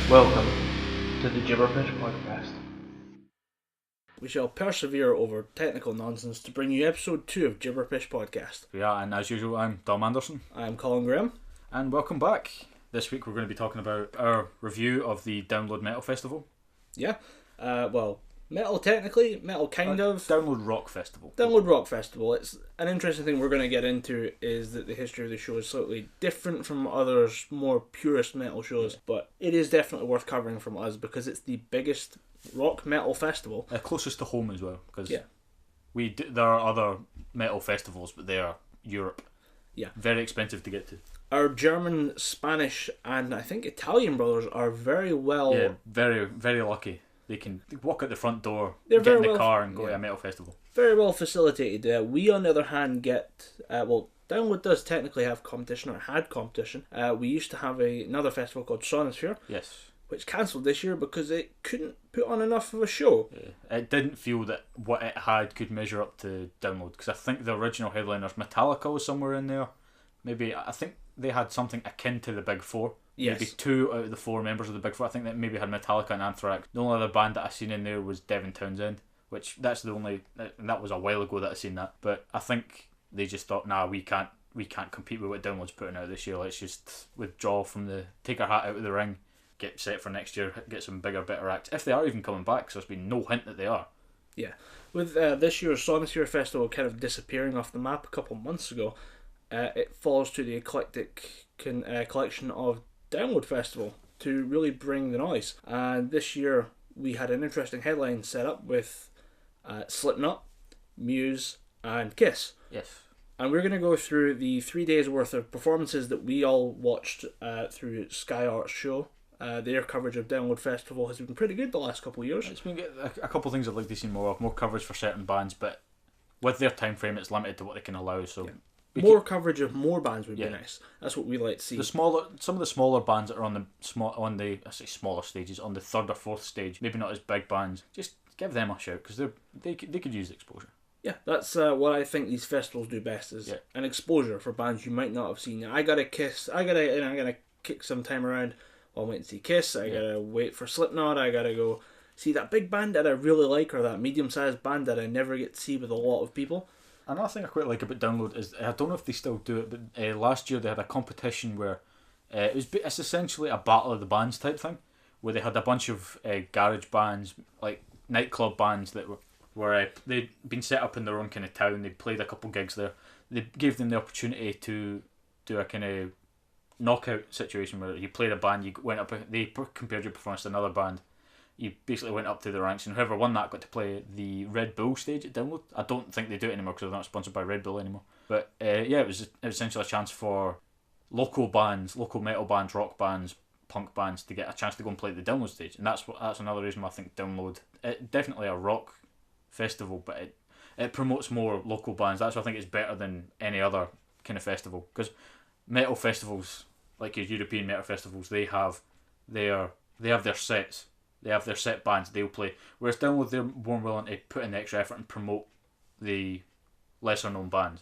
Welcome to the Gibberpish podcast. We shall persevere over technical nonsense to bring you episode 2 of Gibberpish podcast. Yeah, and as usual, I'm Dom Anderson. I'm Colin Graham. And welcome back. This week we're going to be talking about our review of the Download Metal Festival. Yeah, metal technically, metal kind of. Download Rock Festival. Download Rock Festival. It's an interesting thing we're going to get into is that the history of the show is slightly different from others, more purist metal shows, but it is definitely worth covering from us because it's the biggest rock metal festival. Closest to home as well, because yeah. There are other metal festivals, but they are Europe. Yeah. Very expensive to get to. Our German, Spanish, and I think Italian brothers are very well... Yeah, very, very lucky. They can walk out the front door, They're get in very the well, car and go yeah. to a metal festival. Very well facilitated. We, on the other hand, get... Download does technically have competition, or had competition. We used to have another festival called Sonosphere, Yes. which cancelled this year because it couldn't put on enough of a show. Yeah. It didn't feel that what it had could measure up to Download, because I think the original headliners, Metallica was somewhere in there. Maybe, I think they had something akin to the Big Four. Yes. Maybe 2 out of the 4 members of the Big Four. I think that maybe had Metallica and Anthrax. The only other band that I seen in there was Devin Townsend, which that's the only, and that was a while ago that I seen that. But I think they just thought, nah, we can't compete with what Download's putting out this year. Let's just withdraw from take our hat out of the ring, get set for next year, get some bigger, better acts. If they are even coming back, because there's been no hint that they are. Yeah. With this year's Sonosphere Festival kind of disappearing off the map a couple of months ago, it falls to the eclectic collection of Download Festival to really bring the noise. And this year we had an interesting headline set up with Slipknot, Muse, and Kiss. Yes. And we're going to go through the 3 days worth of performances that we all watched through Sky Art's show. Their coverage of Download Festival has been pretty good the last couple of years. It's been a couple of things I'd like to see more of. More coverage for certain bands, but with their time frame, it's limited to what they can allow. So. Yeah. More coverage of more bands would be nice. That's what we like to see. Some of the smaller bands that are on the smaller stages, on the 3rd or 4th stage, maybe not as big bands, just give them a shout because they could use the exposure. Yeah, that's what I think these festivals do best is an exposure for bands you might not have seen. I gotta kick some time around while I'm waiting to see Kiss. I gotta wait for Slipknot. I gotta go see that big band that I really like or that medium-sized band that I never get to see with a lot of people. Another thing I quite like about Download is, I don't know if they still do it, but last year they had a competition where it's essentially a battle of the bands type thing, where they had a bunch of garage bands, like nightclub bands that were they'd been set up in their own kind of town. They played a couple gigs there. They gave them the opportunity to do a kind of knockout situation where you played a band, you went up, they compared your performance to another band. You basically went up through the ranks, and whoever won that got to play the Red Bull stage at Download. I don't think they do it anymore because they're not sponsored by Red Bull anymore. But it was essentially a chance for local bands, local metal bands, rock bands, punk bands to get a chance to go and play the Download stage. And that's another reason why I think Download, definitely a rock festival, but it promotes more local bands. That's why I think it's better than any other kind of festival, because metal festivals, like your European metal festivals, they have their sets. They have their set bands they'll play. Whereas Download, they're more willing to put in the extra effort and promote the lesser known bands.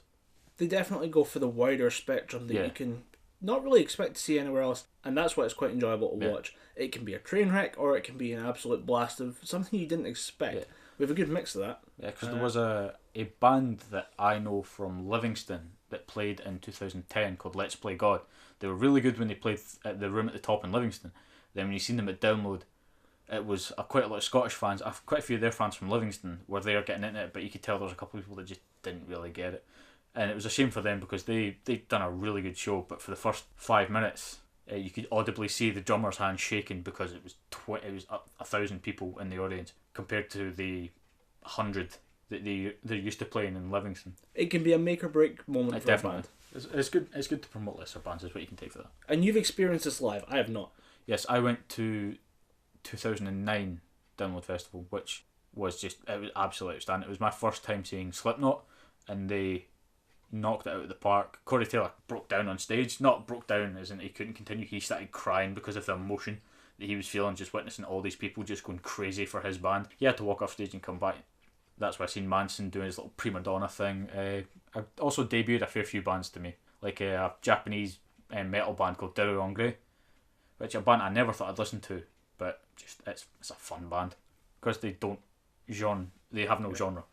They definitely go for the wider spectrum that you can not really expect to see anywhere else, and that's why it's quite enjoyable to watch. It can be a train wreck or it can be an absolute blast of something you didn't expect. Yeah. We have a good mix of that. Yeah, because there was a band that I know from Livingston that played in 2010 called Let's Play God. They were really good when they played at the Room at the Top in Livingston. Then when you seen them at Download, it was quite a lot of Scottish fans. Quite a few of their fans from Livingston were there getting into it, but you could tell there was a couple of people that just didn't really get it. And it was a shame for them because they'd done a really good show, but for the first 5 minutes, you could audibly see the drummer's hand shaking because it was 1,000 people in the audience compared to the 100 that they're used to playing in Livingston. It can be a make or break moment for definitely. a band. It's good to promote lesser bands, is what you can take for that. And you've experienced this live. I have not. Yes, I went to 2009 Download Festival, which was absolutely outstanding. It was my first time seeing Slipknot, and they knocked it out of the park. Corey Taylor broke down on stage. Not broke down as in he couldn't continue. He started crying because of the emotion that he was feeling, just witnessing all these people just going crazy for his band. He had to walk off stage and come back. That's why I seen Manson doing his little prima donna thing. I also debuted a fair few bands to me, like a Japanese metal band called Duru Grey, which a band I never thought I'd listen to but just it's a fun band because they have no genre.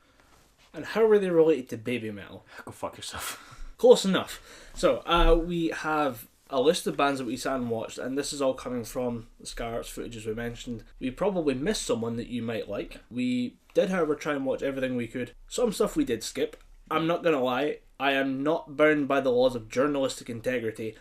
And how are they related to baby metal? Go fuck yourself. Close enough. So we have a list of bands that we sat and watched, and this is all coming from the Sky Arts footage as we mentioned. We probably missed someone that you might like. We did, however, try and watch everything we could. Some stuff we did skip. I'm not going to lie, I am not bound by the laws of journalistic integrity.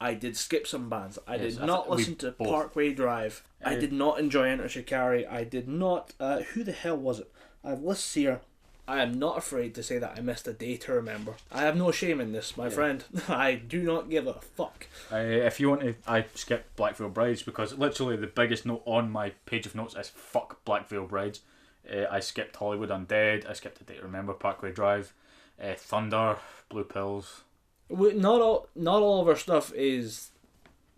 I did skip some bands. I did not listen to Parkway Drive. I did not enjoy Enter Shikari. I did not... who the hell was it? I have lists here. I am not afraid to say that I missed a day to remember. I have no shame in this, my friend. I do not give a fuck. If you want to, I skipped Black Veil Brides because literally the biggest note on my page of notes is fuck Black Veil Brides. I skipped Hollywood Undead. I skipped A Day to Remember, Parkway Drive, Thunder, Blue Pills. Not all of our stuff is...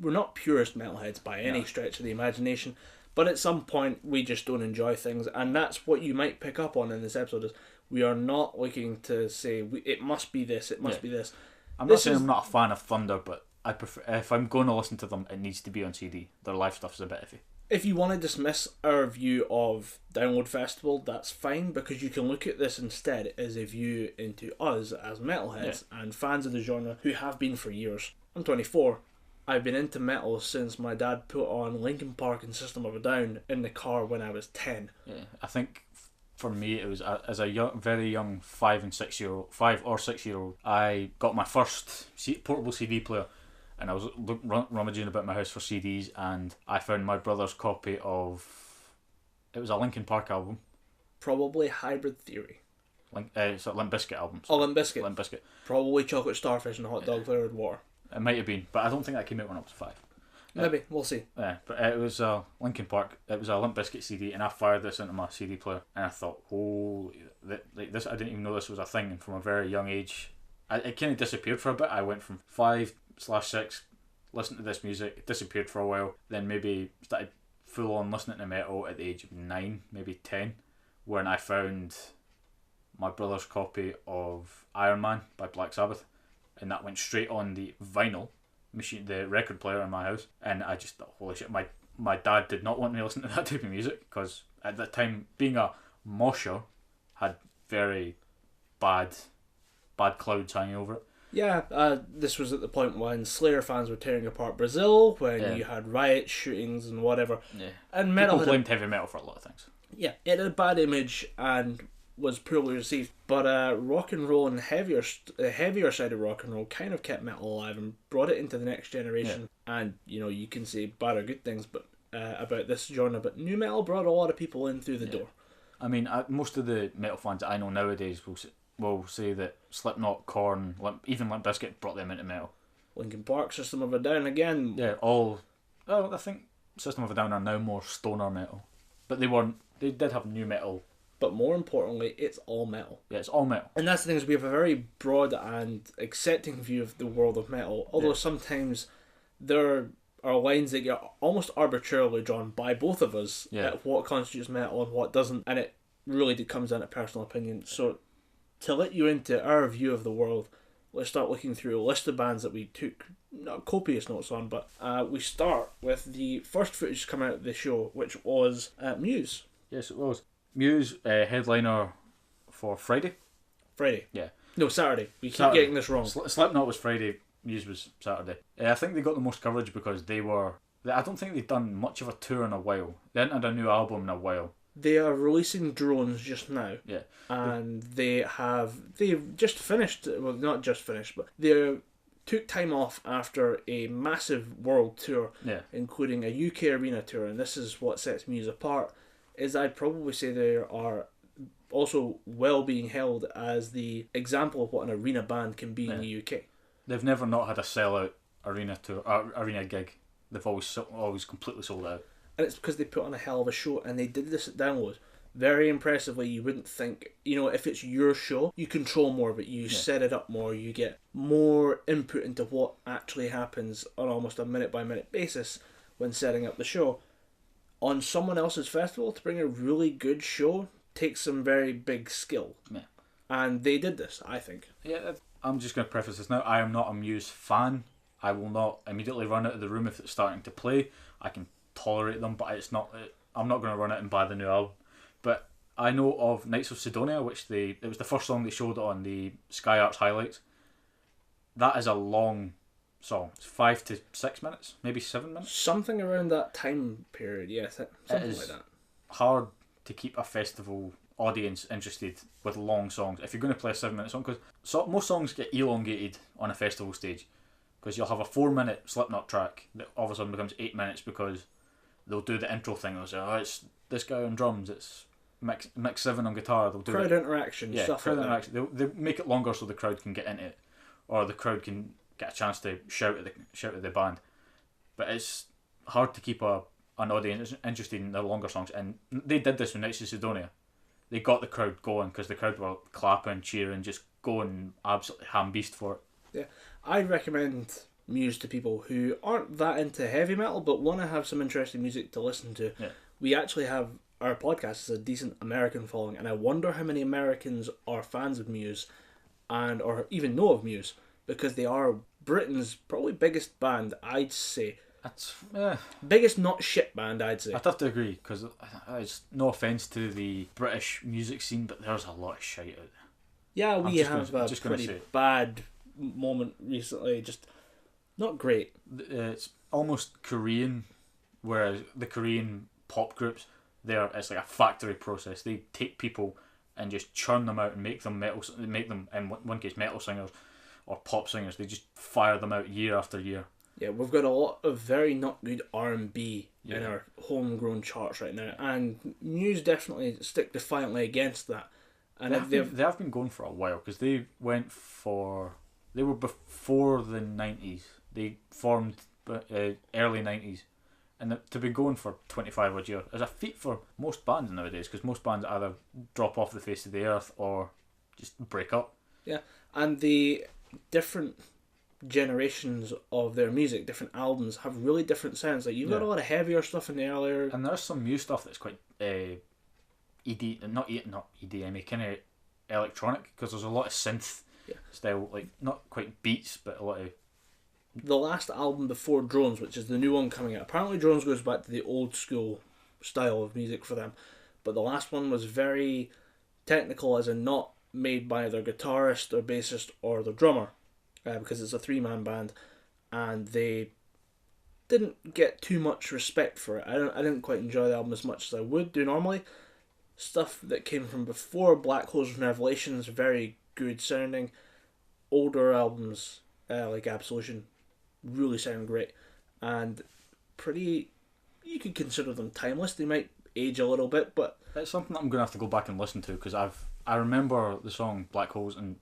We're not purist metalheads by any stretch of the imagination, but at some point we just don't enjoy things, and that's what you might pick up on in this episode is we are not looking to say it must be this, it must be this. I'm not saying I'm not a fan of Thunder, but I prefer if I'm going to listen to them, it needs to be on CD. Their live stuff's a bit iffy. If you want to dismiss our view of Download Festival, that's fine, because you can look at this instead as a view into us as metalheads and fans of the genre who have been for years. I'm 24. I've been into metal since my dad put on Linkin Park and System of a Down in the car when I was 10. Yeah, I think for me it was as a very young 5 or 6 year old. I got my first portable CD player, and I was rummaging about my house for CDs, and I found my brother's copy of... It was a Linkin Park album. Probably Hybrid Theory. It's a Limp Bizkit album. Oh, Limp Bizkit. Limp Bizkit. Probably Chocolate Starfish and Hot Dog Flavoured Water. It might have been, but I don't think that came out when I was 5. Maybe, we'll see. Yeah, but it was a Linkin Park. It was a Limp Bizkit CD, and I fired this into my CD player, and I thought, holy, this! I didn't even know this was a thing. And from a very young age, it kind of disappeared for a bit. I went from 5/6, listened to this music, it disappeared for a while, then maybe started full on listening to metal at the age of 9, maybe 10, when I found my brother's copy of Iron Man by Black Sabbath, and that went straight on the vinyl machine, the record player in my house, and I just thought, holy shit, my dad did not want me to listen to that type of music, because at that time, being a mosher had very bad clouds hanging over it. Yeah, this was at the point when Slayer fans were tearing apart Brazil, when you had riot shootings and whatever. Yeah. And metal people blamed heavy metal for a lot of things. Yeah, it had a bad image and was poorly received, but rock and roll and the heavier side of rock and roll kind of kept metal alive and brought it into the next generation. And you can say bad or good things about this genre, but new metal brought a lot of people in through the door. I mean, most of the metal fans that I know nowadays will say that Slipknot, Korn, even Limp Bizkit brought them into metal. Linkin Park, System of a Down again. Yeah, I think System of a Down are now more stoner metal, but they did have new metal. But more importantly, it's all metal. Yeah, it's all metal. And that's the thing, is we have a very broad and accepting view of the world of metal, although sometimes there are lines that get almost arbitrarily drawn by both of us at what constitutes metal and what doesn't, and it really comes down to personal opinion. So to let you into our view of the world, let's start looking through a list of bands that we took not copious notes on, but we start with the first footage coming out of the show, which was Muse. Yes, it was. Muse, headliner for Friday. Yeah. No, Saturday. We keep getting this wrong. Slipknot was Friday, Muse was Saturday. I think they got the most coverage because I don't think they've done much of a tour in a while. They hadn't had a new album in a while. They are releasing Drones just now. Yeah. And they've just finished, well, not just finished, but they took time off after a massive world tour, including a UK arena tour, and this is what sets Muse apart, is I'd probably say they are also well being held as the example of what an arena band can be in the UK. They've never not had a sellout arena tour, arena gig. They've always completely sold out. And it's because they put on a hell of a show, and they did this at Download very impressively. You wouldn't think, if it's your show, you control more of it, you set it up more, you get more input into what actually happens on almost a minute by minute basis when setting up the show. On someone else's festival, to bring a really good show takes some very big skill. Yeah. And they did this, I think. Yeah, I'm just going to preface this now. I am not a Muse fan. I will not immediately run out of the room if it's starting to play. I can tolerate them, but it's not. I'm not going to run it and buy the new album. But I know of Knights of Sidonia, it was the first song they showed on the Sky Arts highlights. That is a long song. It's 5 to 6 minutes, maybe 7 minutes. Something around that time period, yeah, something like that. Hard to keep a festival audience interested with long songs if you're going to play a 7-minute song, because most songs get elongated on a festival stage, because you'll have a 4-minute Slipknot track that all of a sudden becomes 8 minutes because they'll do the intro thing. They'll say, oh, it's this guy on drums, it's Mix 7 on guitar. They'll do crowd interaction, yeah, stuff crowd like interaction. that. They'll make it longer so the crowd can get into it, or the crowd can get a chance to shout at the band. But it's hard to keep an audience interested in the longer songs, and they did this with Knights of Sidonia. They got the crowd going because the crowd were clapping, cheering, just going absolutely ham beast for it. Yeah, I recommend Muse to people who aren't that into heavy metal but want to have some interesting music to listen to. Yeah. We actually have our podcast is a decent American following, and I wonder how many Americans are fans of Muse and or even know of Muse, because they are Britain's probably biggest band, I'd say. That's Biggest not shit band, I'd say. I'd have to agree, because it's no offence to the British music scene, but there's a lot of shite out there. Yeah, we have a just pretty bad moment recently, just not great. It's almost Korean, whereas the Korean pop groups, it's like a factory process. They take people and just churn them out and make them in one case metal singers or pop singers. They just fire them out year after year. Yeah, we've got a lot of very not good R&B in our homegrown charts right now, and Muse definitely stick defiantly against that. And they have been going for a while, because they were before the 90s. They formed early 90s, and to be going for 25 odd years is a feat for most bands nowadays, because most bands either drop off the face of the earth or just break up. Yeah, and the different generations of their music, different albums, have really different sounds. Like, you've got a lot of heavier stuff in the earlier, and there's some new stuff that's quite not EDM, kind of electronic, because there's a lot of synth style, like not quite beats, but a lot of. The last album before Drones, which is the new one coming out, apparently Drones goes back to the old school style of music for them, but the last one was very technical, as in not made by their guitarist or bassist or the drummer, because it's a 3-man band, and they didn't get too much respect for it. I didn't quite enjoy the album as much as I would do normally. Stuff that came from before Black Holes and Revelations, very good sounding. Older albums like Absolution really sound great, and you could consider them timeless. They might age a little bit, but it's something that I'm going to have to go back and listen to, because I remember the song Black Holes and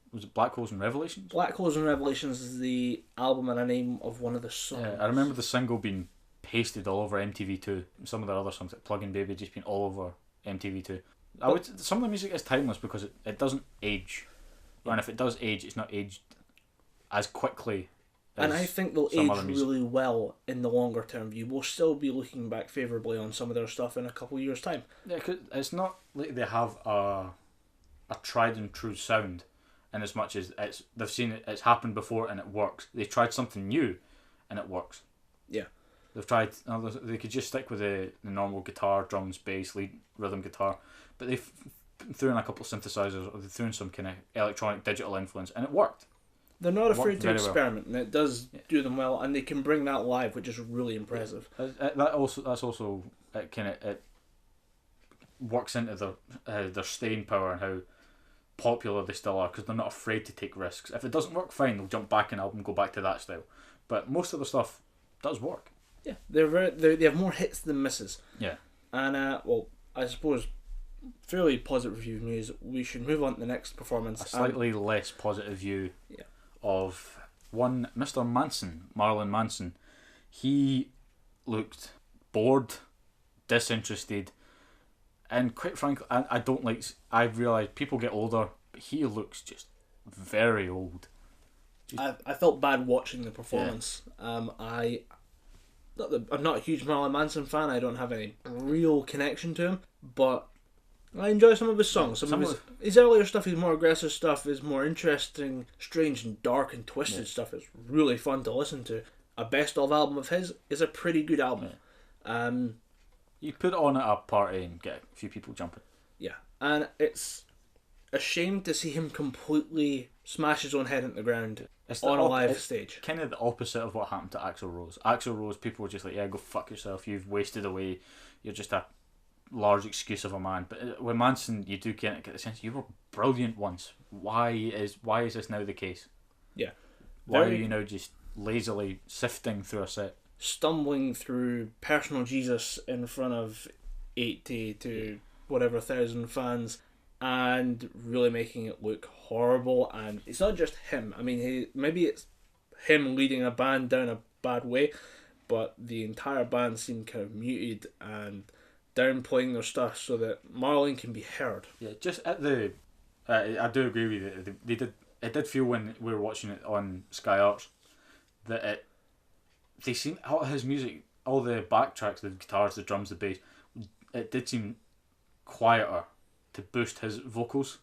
Revelations? Black Holes and Revelations is the album and a name of one of the songs. Yeah, I remember the single being pasted all over MTV2. Some of their other songs, like Plug-in Baby, just been all over MTV2. Some of the music is timeless because it doesn't age, and if it does age, it's not aged as quickly. And I think they'll age really well in the longer term view. We'll still be looking back favourably on some of their stuff in a couple of years' time. Yeah, cause it's not like they have a tried and true sound, in as much as they've seen it's happened before and it works. They tried something new, and it works. Yeah. They've tried. They could just stick with the normal guitar, drums, bass, lead, rhythm guitar, but they threw in a couple of synthesizers, or they threw in some kind of electronic digital influence, and it worked. They're not afraid to experiment, and it does do them well, and they can bring that live, which is really impressive. It works into their staying power and how popular they still are, because they're not afraid to take risks. If it doesn't work, fine, they'll jump back an album, go back to that style. But most of the stuff does work. Yeah, they have more hits than misses. Yeah, and I suppose fairly positive review of Muse. We should move on to the next performance. A slightly less positive view. Yeah. Of one Mr. Marilyn Manson. He looked bored, disinterested, and quite frankly, I don't like. I've realised people get older, but he looks just very old. I felt bad watching the performance. Yeah. I'm not a huge Marilyn Manson fan. I don't have any real connection to him, but I enjoy some of his songs. Some of his earlier stuff, his more aggressive stuff, is more interesting, strange and dark and twisted stuff. It's really fun to listen to. A best of album of his is a pretty good album. You put it on at a party and get a few people jumping. Yeah, and it's a shame to see him completely smash his own head into the ground on a live stage. Kind of the opposite of what happened to Axl Rose. Axl Rose, people were just like, yeah, go fuck yourself, you've wasted away, you're just a large excuse of a man. But with Manson, you do get the sense you were brilliant once. Why is this now the case? Yeah. Why are you now just lazily sifting through a set? Stumbling through Personal Jesus in front of 80 to whatever thousand fans and really making it look horrible. And it's not just him. I mean, maybe it's him leading a band down a bad way, but the entire band seemed kind of muted and downplaying their stuff so that Marlon can be heard. Yeah, just at the... I do agree with you. They did. It did feel when we were watching it on Sky Arts that they seem all his music, all the backtracks, the guitars, the drums, the bass, it did seem quieter to boost his vocals.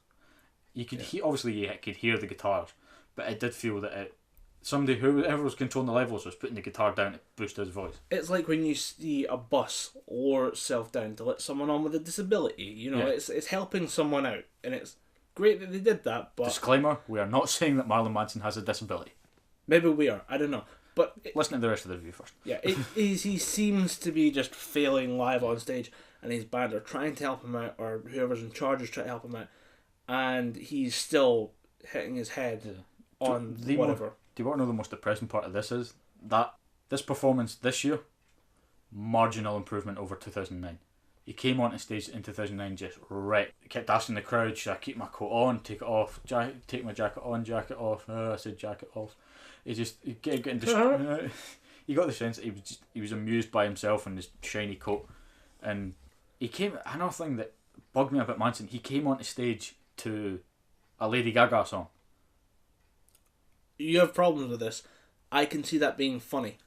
You could obviously you could hear the guitars, but it did feel that somebody whoever was controlling the levels was putting the guitar down to boost his voice. It's like when you see a bus lower itself down to let someone on with a disability. You know, it's helping someone out, and it's great that they did that. But disclaimer: we are not saying that Marilyn Manson has a disability. Maybe we are. I don't know. But listen to the rest of the review first. Yeah, he seems to be just failing live on stage, and his band are trying to help him out, or whoever's in charge is trying to help him out, and he's still hitting his head on whatever. Do you want to know the most depressing part of this is? That this performance this year, marginal improvement over 2009. He came onto stage in 2009 just wrecked. He kept asking the crowd, should I keep my coat on, take it off, take my jacket on, jacket off. I said jacket off. He getting distracted. You got the sense that he was amused by himself and his shiny coat. And he came. Another thing that bugged me about Manson, he came onto stage to a Lady Gaga song. You have problems with this. I can see that being funny.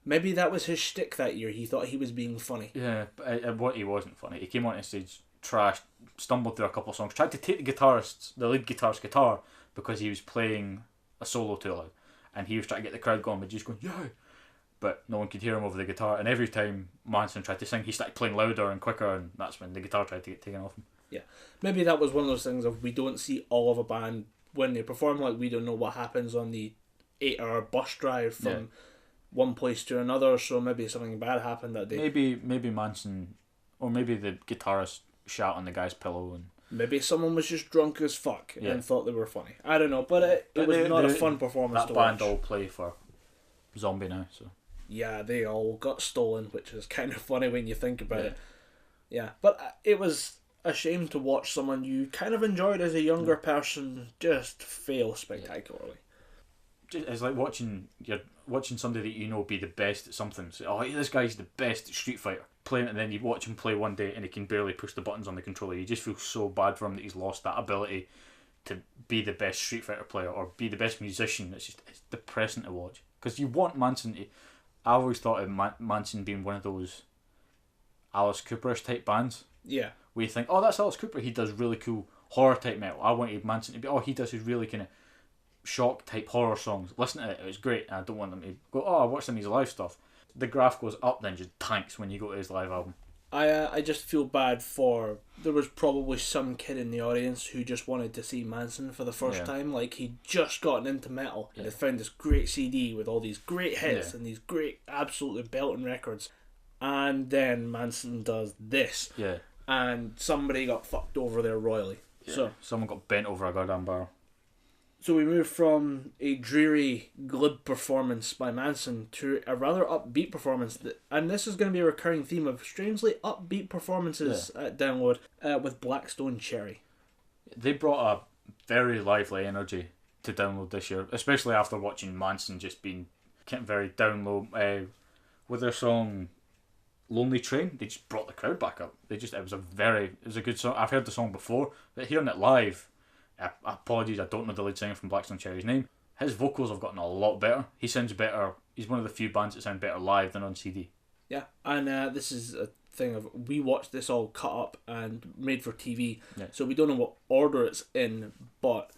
Maybe that was his shtick that year. He thought he was being funny. Yeah, but he wasn't funny. He came onto stage, trashed, stumbled through a couple of songs, tried to take the lead guitarist's guitar because he was playing a solo too loud. And he was trying to get the crowd going, but just going, yeah. But no one could hear him over the guitar. And every time Manson tried to sing, he started playing louder and quicker, and that's when the guitar tried to get taken off him. Yeah. Maybe that was one of those things of we don't see all of a band when they perform, like we don't know what happens on the 8-hour bus drive from one place to another, so maybe something bad happened that day. Maybe Manson, or maybe the guitarist shat on the guy's pillow, and maybe someone was just drunk as fuck and thought they were funny. I don't know, but it was not a fun performance to watch. That band all play for Zombie now, so... Yeah, they all got stolen, which is kind of funny when you think about it. Yeah, but it was a shame to watch someone you kind of enjoyed as a younger person just fail spectacularly. It's like watching somebody that you know be the best at something. So, oh, this guy's the best at Street Fighter. Playing, and then you watch him play one day and he can barely push the buttons on the controller. You just feel so bad for him that he's lost that ability to be the best Street Fighter player or be the best musician. It's depressing to watch. Because you want Manson to... I always thought of Manson being one of those Alice Cooperish type bands. Yeah. Where you think, oh, that's Alice Cooper. He does really cool horror type metal. I wanted Manson to be, oh, he does his really kind of shock type horror songs. Listen to it, it was great. And I don't want them to go, oh, I watched some of his live stuff. The graph goes up then just tanks when you go to his live album. I just feel bad for... There was probably some kid in the audience who just wanted to see Manson for the first time. Like, he'd just gotten into metal and had found this great CD with all these great hits and these great, absolutely belting records. And then Manson does this. Yeah. And somebody got fucked over there royally. Yeah. So someone got bent over a goddamn barrel. So we move from a dreary, glib performance by Manson to a rather upbeat performance. And this is going to be a recurring theme of strangely upbeat performances at Download with Blackstone Cherry. They brought a very lively energy to Download this year, especially after watching Manson just being very down low. With their song Lonely Train, they just brought the crowd back up. It was a good song. I've heard the song before, but hearing it live... Apologies, I don't know the lead singer from Blackstone Cherry's name. His vocals have gotten a lot better. He sounds better. He's one of the few bands that sound better live than on CD. Yeah, and this is a thing of we watched this all cut up and made for TV, so we don't know what order it's in, but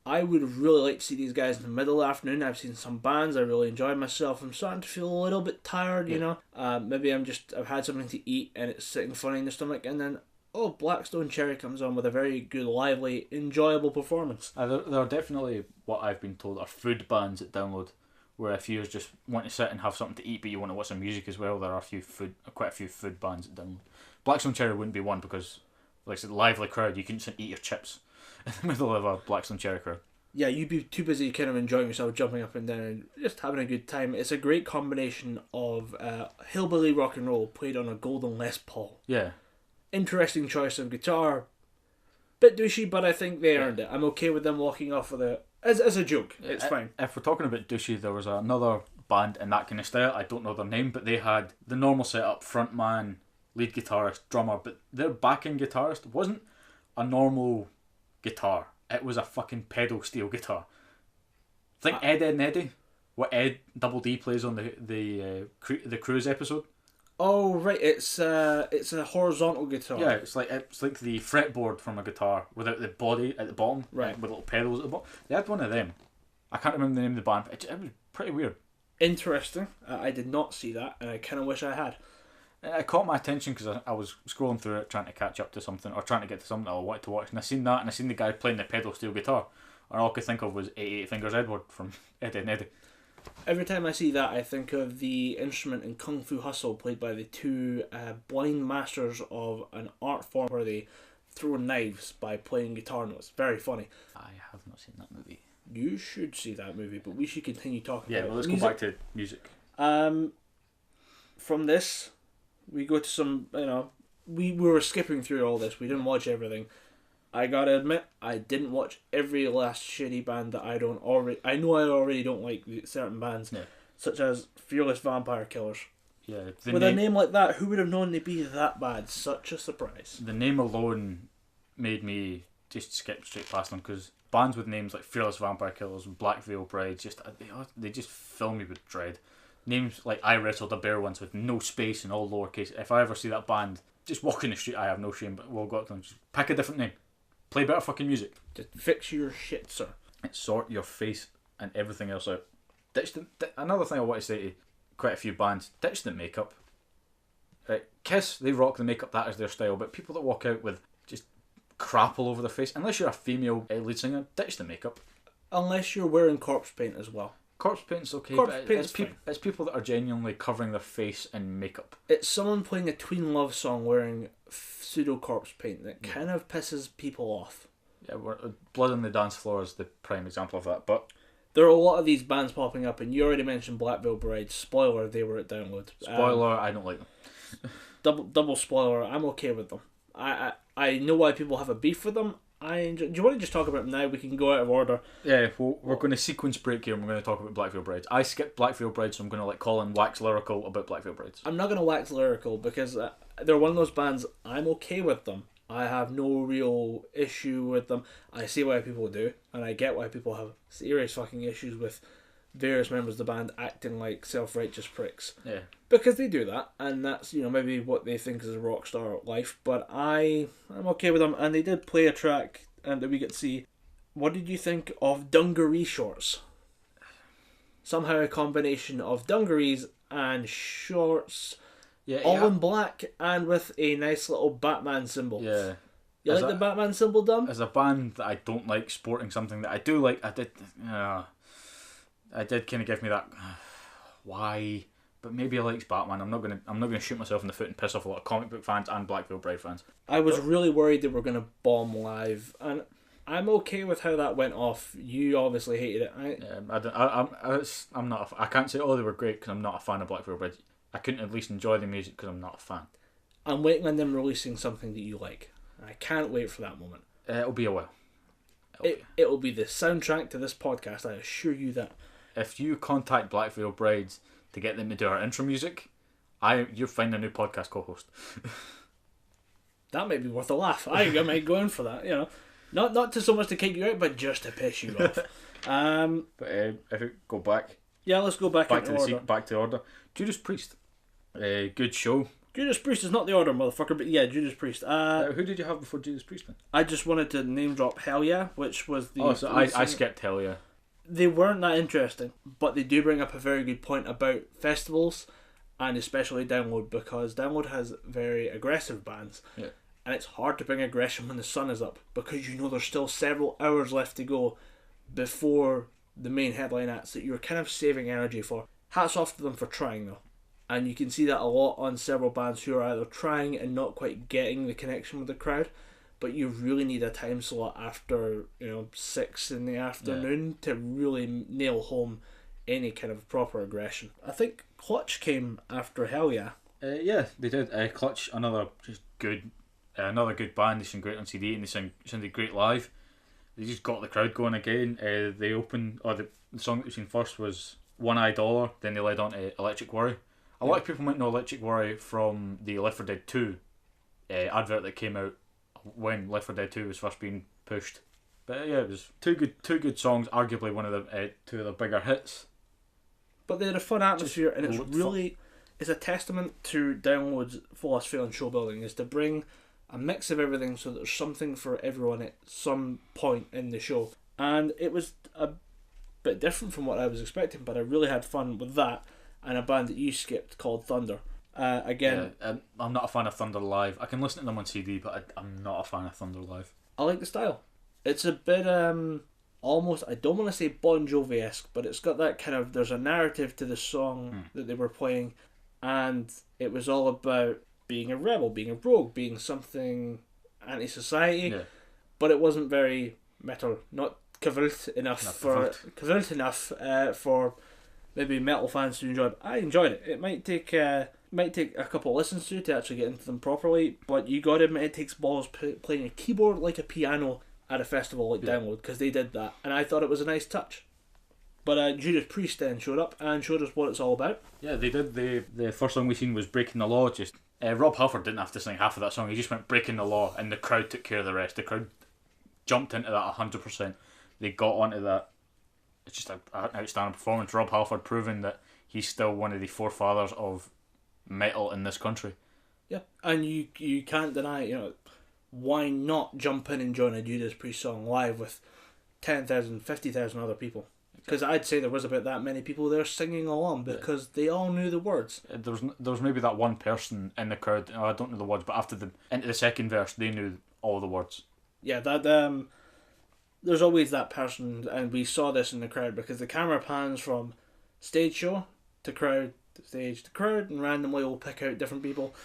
I would really like to see these guys in the middle of the afternoon. I've seen some bands, I really enjoyed myself. I'm starting to feel a little bit tired, you know. Maybe I've had something to eat and it's sitting funny in the stomach, and then Blackstone Cherry comes on with a very good, lively, enjoyable performance. There are definitely what I've been told are food bands at Download, where if you just want to sit and have something to eat but you want to watch some music as well, there are quite a few food bands at Download. Blackstone Cherry wouldn't be one because, like I said, lively crowd, you couldn't sit and eat your chips in the middle of a Blackstone Cherry crowd. Yeah, you'd be too busy kind of enjoying yourself, jumping up and down, and just having a good time. It's a great combination of hillbilly rock and roll played on a golden Les Paul. Yeah. Interesting choice of guitar. Bit douchey, but I think they earned it. I'm okay with them walking off with it as a joke. It's fine. If we're talking about douchey, there was another band in that kind of style. I don't know their name, but they had the normal setup: frontman, lead guitarist, drummer. But their backing guitarist wasn't a normal guitar. It was a fucking pedal steel guitar. Think Ed, Edd and Eddy, what Ed Double D plays on the Cruise episode. Oh right, it's a horizontal guitar. Yeah, it's like the fretboard from a guitar without the body at the bottom, right, with little pedals at the bottom. They had one of them. I can't remember the name of the band. But it was pretty weird. Interesting. I did not see that, and I kind of wish I had. It caught my attention because I was scrolling through it trying to catch up to something or trying to get to something that I wanted to watch, and I seen that, and I seen the guy playing the pedal steel guitar, and all I could think of was 88 Fingers Edward from Ed, Edd and Eddy. Every time I see that, I think of the instrument in Kung Fu Hustle played by the two blind masters of an art form where they throw knives by playing guitar notes. Very funny. I have not seen that movie. You should see that movie, but we should continue talking about let's music. Go back to music. From this, we go to some, we were skipping through all this. We didn't watch everything. I gotta admit, I didn't watch every last shitty band that I already don't like certain bands, such as Fearless Vampire Killers. Yeah, with a name like that, who would have known they'd be that bad? Such a surprise. The name alone made me just skip straight past them, because bands with names like Fearless Vampire Killers and Black Veil Bride, they just fill me with dread. Names like I Wrestled a Bear once with no space and all lowercase. If I ever see that band, just walk in the street, I have no shame, but we'll go up to them, just pick a different name. Play better fucking music. Just fix your shit, sir. Sort your face and everything else out. Another thing I want to say to quite a few bands, ditch the makeup. Right, Kiss, they rock the makeup, that is their style, but people that walk out with just crap all over their face, unless you're a female lead singer, ditch the makeup. Unless you're wearing corpse paint as well. Corpse paint's okay, but it's people that are genuinely covering their face in makeup. It's someone playing a tween love song wearing pseudo corpse paint that kind of pisses people off. Yeah, Blood on the Dance Floor is the prime example of that. But there are a lot of these bands popping up, and you already mentioned Black Veil Bride. Spoiler, they were at Download. Spoiler, I don't like them. double spoiler, I'm okay with them. I know why people have a beef with them. Do you want to just talk about them now? We can go out of order. Yeah, well, we're going to sequence break here and we're going to talk about Black Veil Brides. I skipped Black Veil Brides, so I'm going to let Colin wax lyrical about Black Veil Brides. I'm not going to wax lyrical because they're one of those bands, I'm okay with them. I have no real issue with them. I see why people do, and I get why people have serious fucking issues with various members of the band acting like self-righteous pricks. Yeah. Because they do that, and that's, maybe what they think is a rock star life, but I'm okay with them, and they did play a track that we get to see. What did you think of Dungaree Shorts? Somehow a combination of dungarees and shorts, all in black, and with a nice little Batman symbol. Yeah. You like the Batman symbol, Dom? As a band that I don't like sporting something that I do like, I did kind of give me that, why? But maybe I likes Batman. I'm not gonna shoot myself in the foot and piss off a lot of comic book fans and Black Veil Bride fans. I was really worried they were gonna bomb live, and I'm okay with how that went off. You obviously hated it. I'm not. I can't say they were great because I'm not a fan of Black Veil Bride. I couldn't at least enjoy the music because I'm not a fan. I'm waiting on them releasing something that you like. I can't wait for that moment. It'll be a while. It'll be the soundtrack to this podcast. I assure you that. If you contact Black Veil Brides to get them to do our intro music, you'll find a new podcast co-host. That might be worth a laugh. I might go in for that. Not to so much to kick you out, but just to piss you off. But if we go back, let's go back to order. Back to order. Judas Priest, good show. Judas Priest is not the order, motherfucker, but yeah, Judas Priest. Who did you have before Judas Priest then? I just wanted to name drop Hell Yeah, which was the... Oh, so I skipped Hell Yeah. They weren't that interesting, but they do bring up a very good point about festivals, and especially Download, because Download has very aggressive bands. Yeah. And it's hard to bring aggression when the sun is up, because you know there's still several hours left to go before the main headline acts that you're kind of saving energy for. Hats off to them for trying, though. And you can see that a lot on several bands who are either trying and not quite getting the connection with the crowd, but you really need a time slot after 6 in the afternoon to really nail home any kind of proper aggression. I think Clutch came after Hell Yeah. Yeah, they did. Clutch, another just good, another good band. They sound great on CD and they sounded great live. They just got the crowd going again. They opened, or the song that we seen first was One Eye Dollar. Then they led on to Electric Worry. A lot of people might know Electric Worry from the Left 4 Dead 2 advert that came out when Left 4 Dead 2 was first being pushed. But yeah, it was two good songs. Arguably one of the two of the bigger hits. But they had a fun atmosphere, and it's really it's a testament to Download's philosophy on show building, is to bring a mix of everything so that there's something for everyone at some point in the show. And it was a bit different from what I was expecting, but I really had fun with that. And a band that you skipped called Thunder. Again, I'm not a fan of Thunder live. I can listen to them on CD, but I'm not a fan of Thunder live. I like the style. It's a bit almost, I don't want to say Bon Jovi-esque, but it's got that kind of, there's a narrative to the song that they were playing, and it was all about being a rebel, being a rogue, being something anti-society, but it wasn't very metal, not cavalt enough for maybe metal fans to enjoy. But I enjoyed it. It might take a couple of listens to actually get into them properly, but you got to admit it takes balls playing a keyboard like a piano at a festival like Download, because they did that, and I thought it was a nice touch. But Judas Priest then showed up and showed us what it's all about. Yeah, they did. The first song we seen was Breaking the Law. Just Rob Halford didn't have to sing half of that song. He just went Breaking the Law, and the crowd took care of the rest. The crowd jumped into that 100%. They got onto that. It's just an outstanding performance. Rob Halford proving that he's still one of the forefathers of metal in this country. Yeah, and you can't deny, why not jump in and join a Judas Priest song live with 10,000, 50,000 other people? Because I'd say there was about that many people there singing along because they all knew the words. There was maybe that one person in the crowd, I don't know the words, but into the second verse, they knew all the words. Yeah, that there's always that person, and we saw this in the crowd because the camera pans from stage show to crowd to stage to crowd, and randomly we'll pick out different people,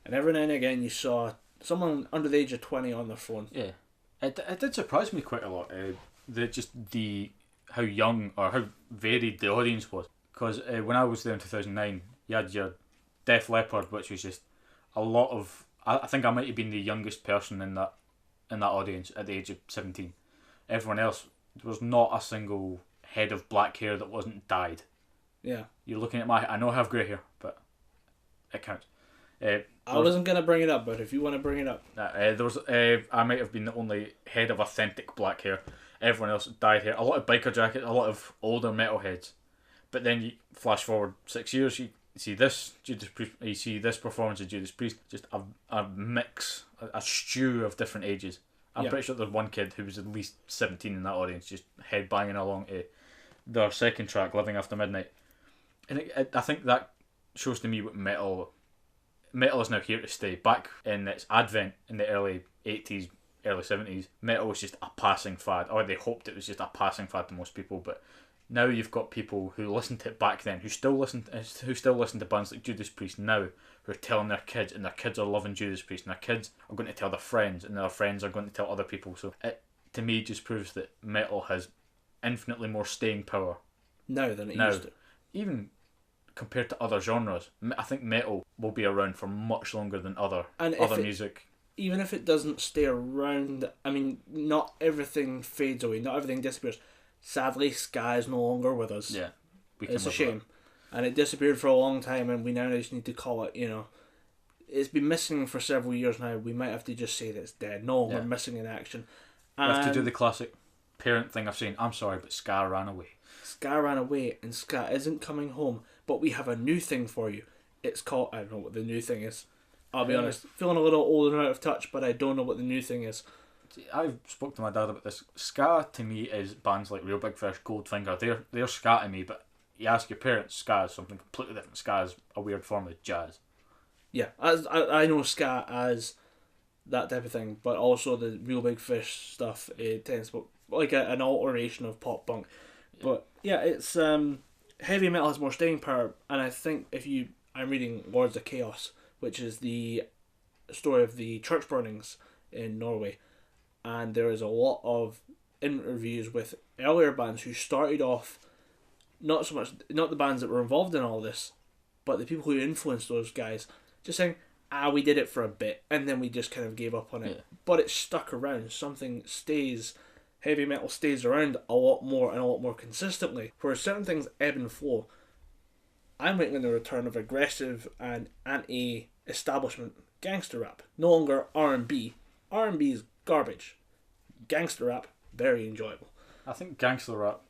and every now and again you saw someone under the age of 20 on their phone. Yeah, it did surprise me quite a lot. How young or how varied the audience was. Because when I was there in 2009, you had your Def Leppard, which was just a lot of. I think I might have been the youngest person in that audience at the age of 17. Everyone else, there was not a single head of black hair that wasn't dyed. Yeah. You're looking at I know I have grey hair, but it counts. I wasn't going to bring it up, but if you want to bring it up. I might have been the only head of authentic black hair. Everyone else dyed hair. A lot of biker jackets, a lot of older metalheads. But then you flash forward 6 years, you see this Judas Priest, you see this performance of Judas Priest, just a mix, a stew of different ages. I'm pretty sure there's one kid who was at least 17 in that audience, just headbanging along to their second track, Living After Midnight. And I think that shows to me what metal is now here to stay. Back in its advent in the early 80s, early 70s, metal was just a passing fad, or they hoped it was just a passing fad to most people, but now you've got people who listened to it back then, who still listen to bands like Judas Priest now, who are telling their kids, and their kids are loving Judas Priest, and their kids are going to tell their friends, and their friends are going to tell other people. So it, to me, just proves that metal has infinitely more staying power now than it used to. Even compared to other genres, I think metal will be around for much longer than other music. Even if it doesn't stay around, I mean, not everything fades away, not everything disappears. Sadly, ska is no longer with us. Yeah, it's a shame. And it disappeared for a long time, and we now just need to call it, it's been missing for several years now. We might have to just say that it's dead. No longer missing in action. We have to do the classic parent thing of saying, I'm sorry, but ska ran away. Ska ran away, and ska isn't coming home, but we have a new thing for you. It's called, I don't know what the new thing is. I'll be honest, feeling a little old and out of touch, but I don't know what the new thing is. I've spoke to my dad about this. Ska to me is bands like Real Big Fish, Goldfinger. They're ska to me, but you ask your parents, ska is something completely different. Ska is a weird form of jazz. Yeah, I know ska as that type of thing, but also the Real Big Fish stuff, it tends to be like an alteration of pop punk. Yeah. But yeah, it's heavy metal has more staying power, and I think I'm reading Lords of Chaos, which is the story of the church burnings in Norway, and there is a lot of interviews with earlier bands who started off not the bands that were involved in all this, but the people who influenced those guys, just saying, we did it for a bit and then we just kind of gave up on it. Yeah. But it stuck around. Heavy metal stays around a lot more and a lot more consistently. Where certain things ebb and flow. I'm waiting on the return of aggressive and anti-establishment gangster rap. No longer R&B. R&B is garbage. Gangster rap, very enjoyable. I think gangster rap,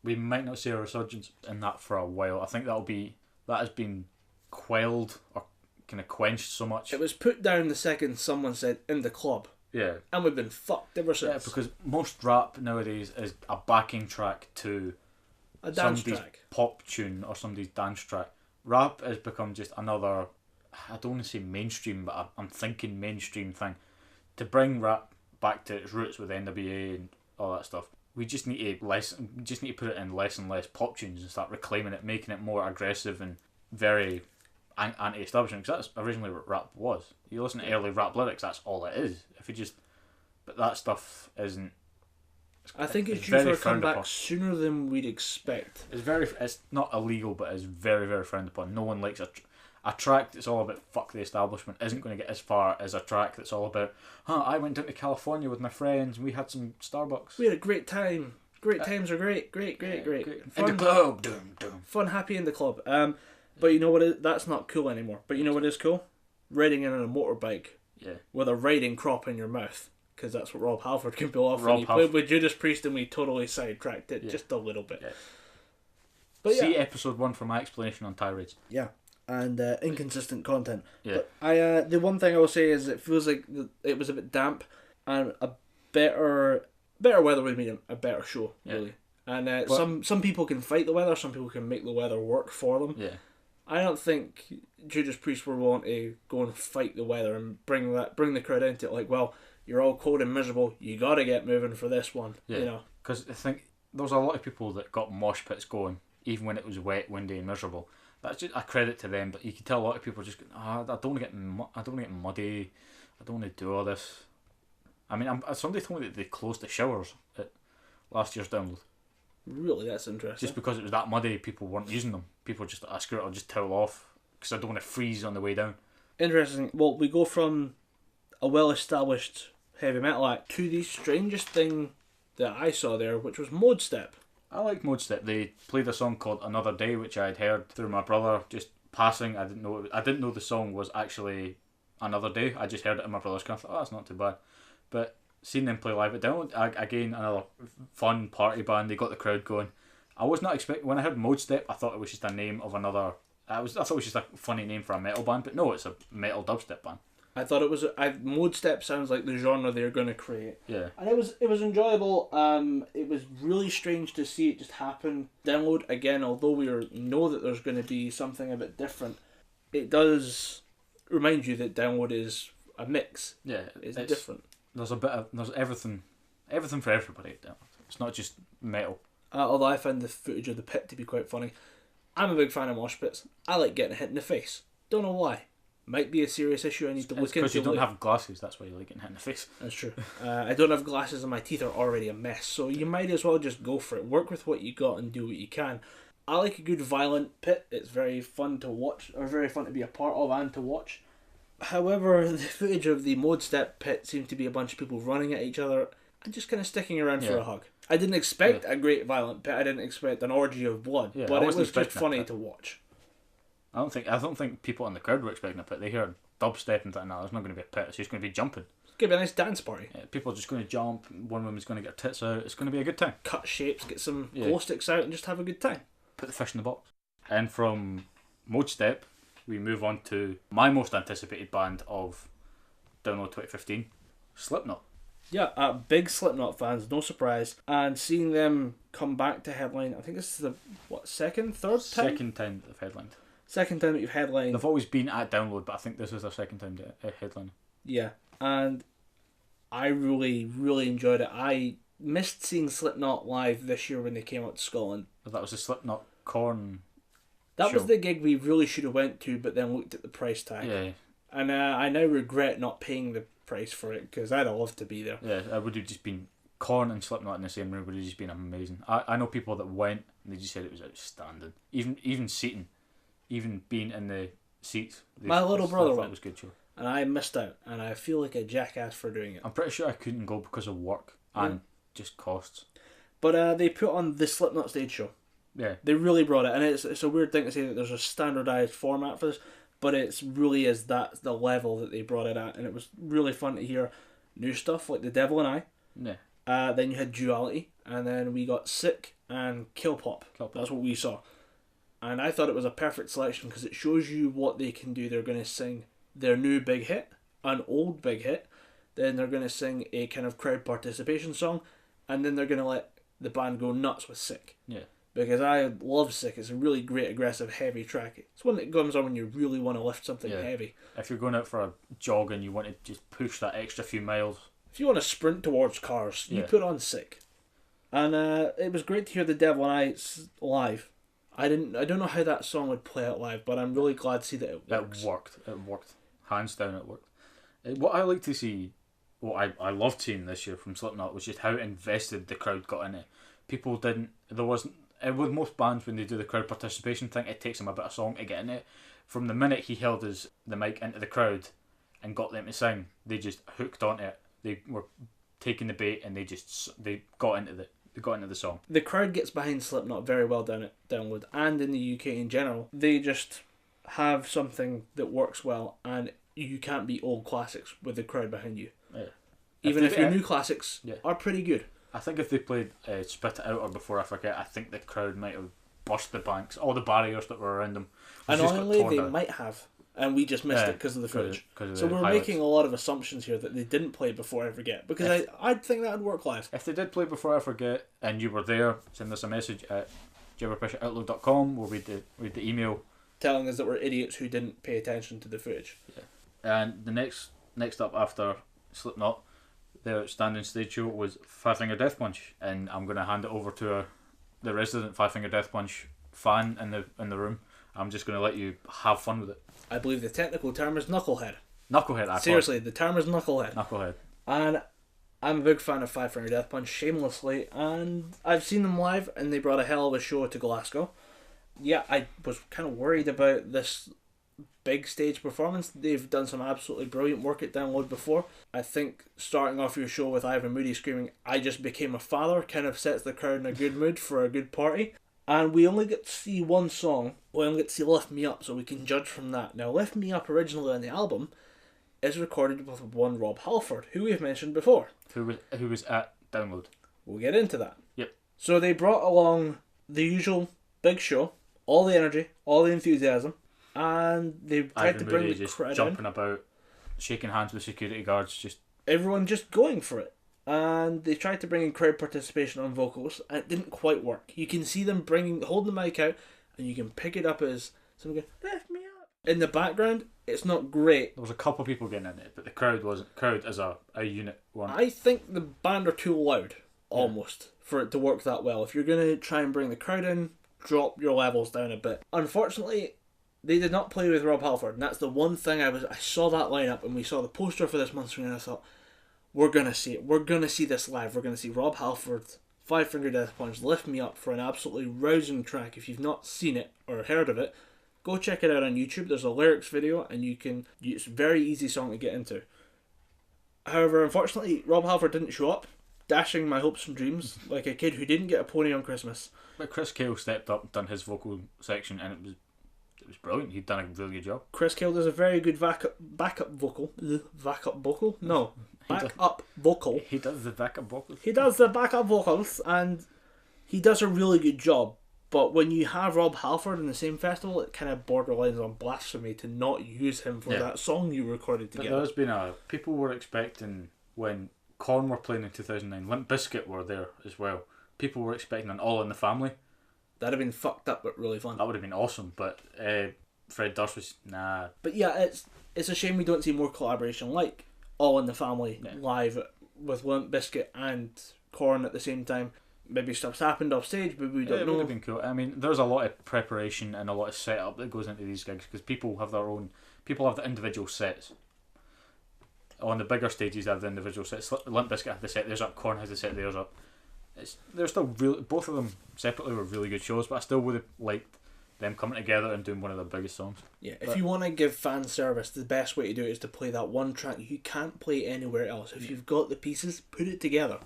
we might not see a resurgence in that for a while. I think that has been quelled or kind of quenched so much. It was put down the second someone said in the club. Yeah. And we've been fucked ever since. Yeah, because most rap nowadays is a backing track to a dance somebody's track, pop tune or somebody's dance track. Rap has become just another, I don't want to say mainstream, but I'm thinking mainstream thing. To bring rap back to its roots with NWA and all that stuff, we just need to put it in less and less pop tunes and start reclaiming it, making it more aggressive and very anti-establishment, because that's originally what rap was. You listen to early rap lyrics, that's all it is. But that stuff isn't. I think it's due for a comeback sooner than we'd expect. It's not illegal, but it's very, very frowned upon. No one likes a track that's all about fuck the establishment isn't going to get as far as a track that's all about, I went down to California with my friends and we had some Starbucks. We had a great time. Great times are great. Great. Fun, in the club. Fun, happy in the club. But you know what? That's not cool anymore. But you know what is cool? Riding in on a motorbike. Yeah. With a riding crop in your mouth. Because that's what Rob Halford can pull off. And he played with Judas Priest and we totally sidetracked it just a little bit. Yeah. But see episode 1 for my explanation on tirades. Yeah. And inconsistent content. Yeah. But the one thing I will say is it feels like it was a bit damp, and a better weather would mean a better show, really. And some people can fight the weather, some people can make the weather work for them. Yeah. I don't think Judas Priest were willing to go and fight the weather and bring the crowd into it. Like, well, you're all cold and miserable. You got to get moving for this one. Yeah. You know. Because I think there's a lot of people that got mosh pits going, even when it was wet, windy, and miserable. That's just a credit to them. But you can tell a lot of people are just going, I don't want to get muddy. I don't want to do all this. I mean, somebody told me that they closed the showers at last year's download. Really, that's interesting. Just because it was that muddy, people weren't using them. People just, screw it, I'll just towel off because I don't want to freeze on the way down. Interesting. Well, we go from a well-established heavy metal act to the strangest thing that I saw there, which was Mode Step. I like Mode Step. They played a song called Another Day, which I had heard through my brother just passing. I didn't know the song was actually Another Day. I just heard it in my brother's car. I thought, that's not too bad. But seeing them play live at Download, again, another fun party band. They got the crowd going. I was not expecting, when I heard Mode Step, I thought it was just a name of another. I thought it was just a funny name for a metal band, but no, it's a metal dubstep band. I thought it was. Mode Step sounds like the genre they're going to create. Yeah. And it was enjoyable. It was really strange to see it just happen. Download again, although know that there's going to be something a bit different, it does remind you that Download is a mix. Yeah, it's different. There's everything for everybody. It's not just metal. Although I found the footage of the pit to be quite funny. I'm a big fan of mosh pits. I like getting hit in the face. Don't know why. Might be a serious issue I need to look into. Because you don't have glasses, that's why you like getting hit in the face. That's true. I don't have glasses and my teeth are already a mess, so you might as well just go for it. Work with what you got and do what you can. I like a good violent pit. It's very fun to watch, or very fun to be a part of and to watch. However, the footage of the Mode Step pit seemed to be a bunch of people running at each other and just kind of sticking around for a hug. I didn't expect a great violent pit. I didn't expect an orgy of blood, but it was just funny to watch. I don't think people in the crowd were expecting a pit. They heard dubstep and thought, no, there's not going to be a pit. It's just going to be jumping. It's going to be a nice dance party. Yeah, people are just going to jump. One woman's going to get her tits out. It's going to be a good time. Cut shapes, get some glow sticks out, and just have a good time. Put the fish in the box. And from Mode Step, we move on to my most anticipated band of Download 2015, Slipknot. Yeah, big Slipknot fans, no surprise. And seeing them come back to headline, I think this is the, second, third time? Second time they've headlined. Second time that you've headlined. They've always been at Download, but I think this is their second time headline. Yeah, and I really, really enjoyed it. I missed seeing Slipknot live this year when they came out to Scotland. That was a Slipknot Corn That show. was the gig we really should have went to, but then looked at the price tag. Yeah. And I now regret not paying the price for it, because I'd have loved to be there. Yeah, it would have just been Corn and Slipknot in the same room would have just been amazing. I know people that went and they just said it was outstanding. Even seating, even being in the seats. My little brother thought went. it was a good show. And I missed out, and I feel like a jackass for doing it. I'm pretty sure I couldn't go because of work and just costs. But they put on the Slipknot stage show. Yeah. They really brought it, and it's a weird thing to say that there's a standardised format for this, but it's really is that the level that they brought it at, and it was really fun to hear new stuff like The Devil and I. Yeah. Then you had Duality, and then we got Sick and Kill Pop. Kill Pop. That's what we saw. And I thought it was a perfect selection because it shows you what they can do. They're going to sing their new big hit, an old big hit, then they're going to sing a kind of crowd participation song, and then they're going to let the band go nuts with Sick. Yeah. Because I love Sick. It's a really great, aggressive, heavy track. It's one that comes on when you really want to lift something heavy. If you're going out for a jog and you want to just push that extra few miles. If you want to sprint towards cars, you put on Sick. And it was great to hear The Devil and I live. I don't know how that song would play out live, but I'm really glad to see that it works. It worked. Hands down, it worked. What I like to see, what I loved seeing this year from Slipknot was just how invested the crowd got in it. People didn't, there wasn't, with most bands when they do the crowd participation thing, it takes them a bit of song to get in it. From the minute he held the mic into the crowd and got them to sing, they just hooked onto it. They were taking the bait and they got into the song. The crowd gets behind Slipknot very well down at Download and in the UK in general. They just have something that works well, and you can't beat old classics with the crowd behind you. Yeah. Even if your new classics are pretty good. I think if they played Spit It Out or Before I Forget, I think the crowd might have burst the banks, all the barriers that were around them. And honestly, they might have. And we just missed it because of the footage. So we're making a lot of assumptions here that they didn't play Before I Forget. Because I'd think that would work live. If they did play Before I Forget and you were there, send us a message at gibberpish@outlook.com. We'll read the email. Telling us that we're idiots who didn't pay attention to the footage. Yeah. And the next up after Slipknot, their outstanding stage show was Five Finger Death Punch. And I'm going to hand it over to the resident Five Finger Death Punch fan in the room. I'm just going to let you have fun with it. I believe the technical term is knucklehead. Knucklehead, Seriously, the term is knucklehead. Knucklehead. And I'm a big fan of Five Finger Death Punch, shamelessly, and I've seen them live, and they brought a hell of a show to Glasgow. Yeah, I was kind of worried about this big stage performance. They've done some absolutely brilliant work at Download before. I think starting off your show with Ivan Moody screaming, "I just became a father," kind of sets the crowd in a good mood for a good party. And we only get to see one song. We only get to see Lift Me Up, so we can judge from that. Now, Lift Me Up originally on the album is recorded with one Rob Halford, who we've mentioned before. Who was at Download. We'll get into that. Yep. So they brought along the usual big show, all the energy, all the enthusiasm, and they tried to bring the crowd jumping about, shaking hands with security guards, just everyone just going for it. And they tried to bring in crowd participation on vocals, and it didn't quite work. You can see them holding the mic out, and you can pick it up as someone going, "Lift me up." In the background, it's not great. There was a couple of people getting in it, but the crowd as a unit one. I think the band are too loud, almost, for it to work that well. If you're going to try and bring the crowd in, drop your levels down a bit. Unfortunately, they did not play with Rob Halford, and that's the one thing I saw that lineup, and we saw the poster for this month's screen, and I thought, we're going to see it. We're going to see this live. We're going to see Rob Halford, Five Finger Death Punch, Lift Me Up for an absolutely rousing track. If you've not seen it or heard of it, go check it out on YouTube. There's a lyrics video, and it's a very easy song to get into. However, unfortunately, Rob Halford didn't show up, dashing my hopes and dreams like a kid who didn't get a pony on Christmas. But Chris Cale stepped up and done his vocal section, and it was brilliant. He'd done a really good job. Chris Cale does a very good backup vocal. No. Backup vocal. He does the backup vocals. He does the backup vocals, and he does a really good job. But when you have Rob Halford in the same festival, it kind of borderlines on blasphemy to not use him for that song you recorded But together. there's been people were expecting, when Korn were playing in 2009, Limp Bizkit were there as well. People were expecting an All in the Family. That'd have been fucked up, but really fun. That would have been awesome, but Fred Durst was nah. But yeah, it's a shame we don't see more collaboration like All in the Family live with Limp Bizkit and Korn at the same time. Maybe stuff's happened off stage, but we don't know. It would have been cool. I mean, there's a lot of preparation and a lot of setup that goes into these gigs because people have their individual sets. On the bigger stages, they have the individual sets. Limp Bizkit had the set theirs up, Korn has the set theirs up. They're still really, both of them separately were really good shows, but I still would have liked them coming together and doing one of their biggest songs. Yeah, if you want to give fan service, the best way to do it is to play that one track you can't play anywhere else. If you've got the pieces, put it together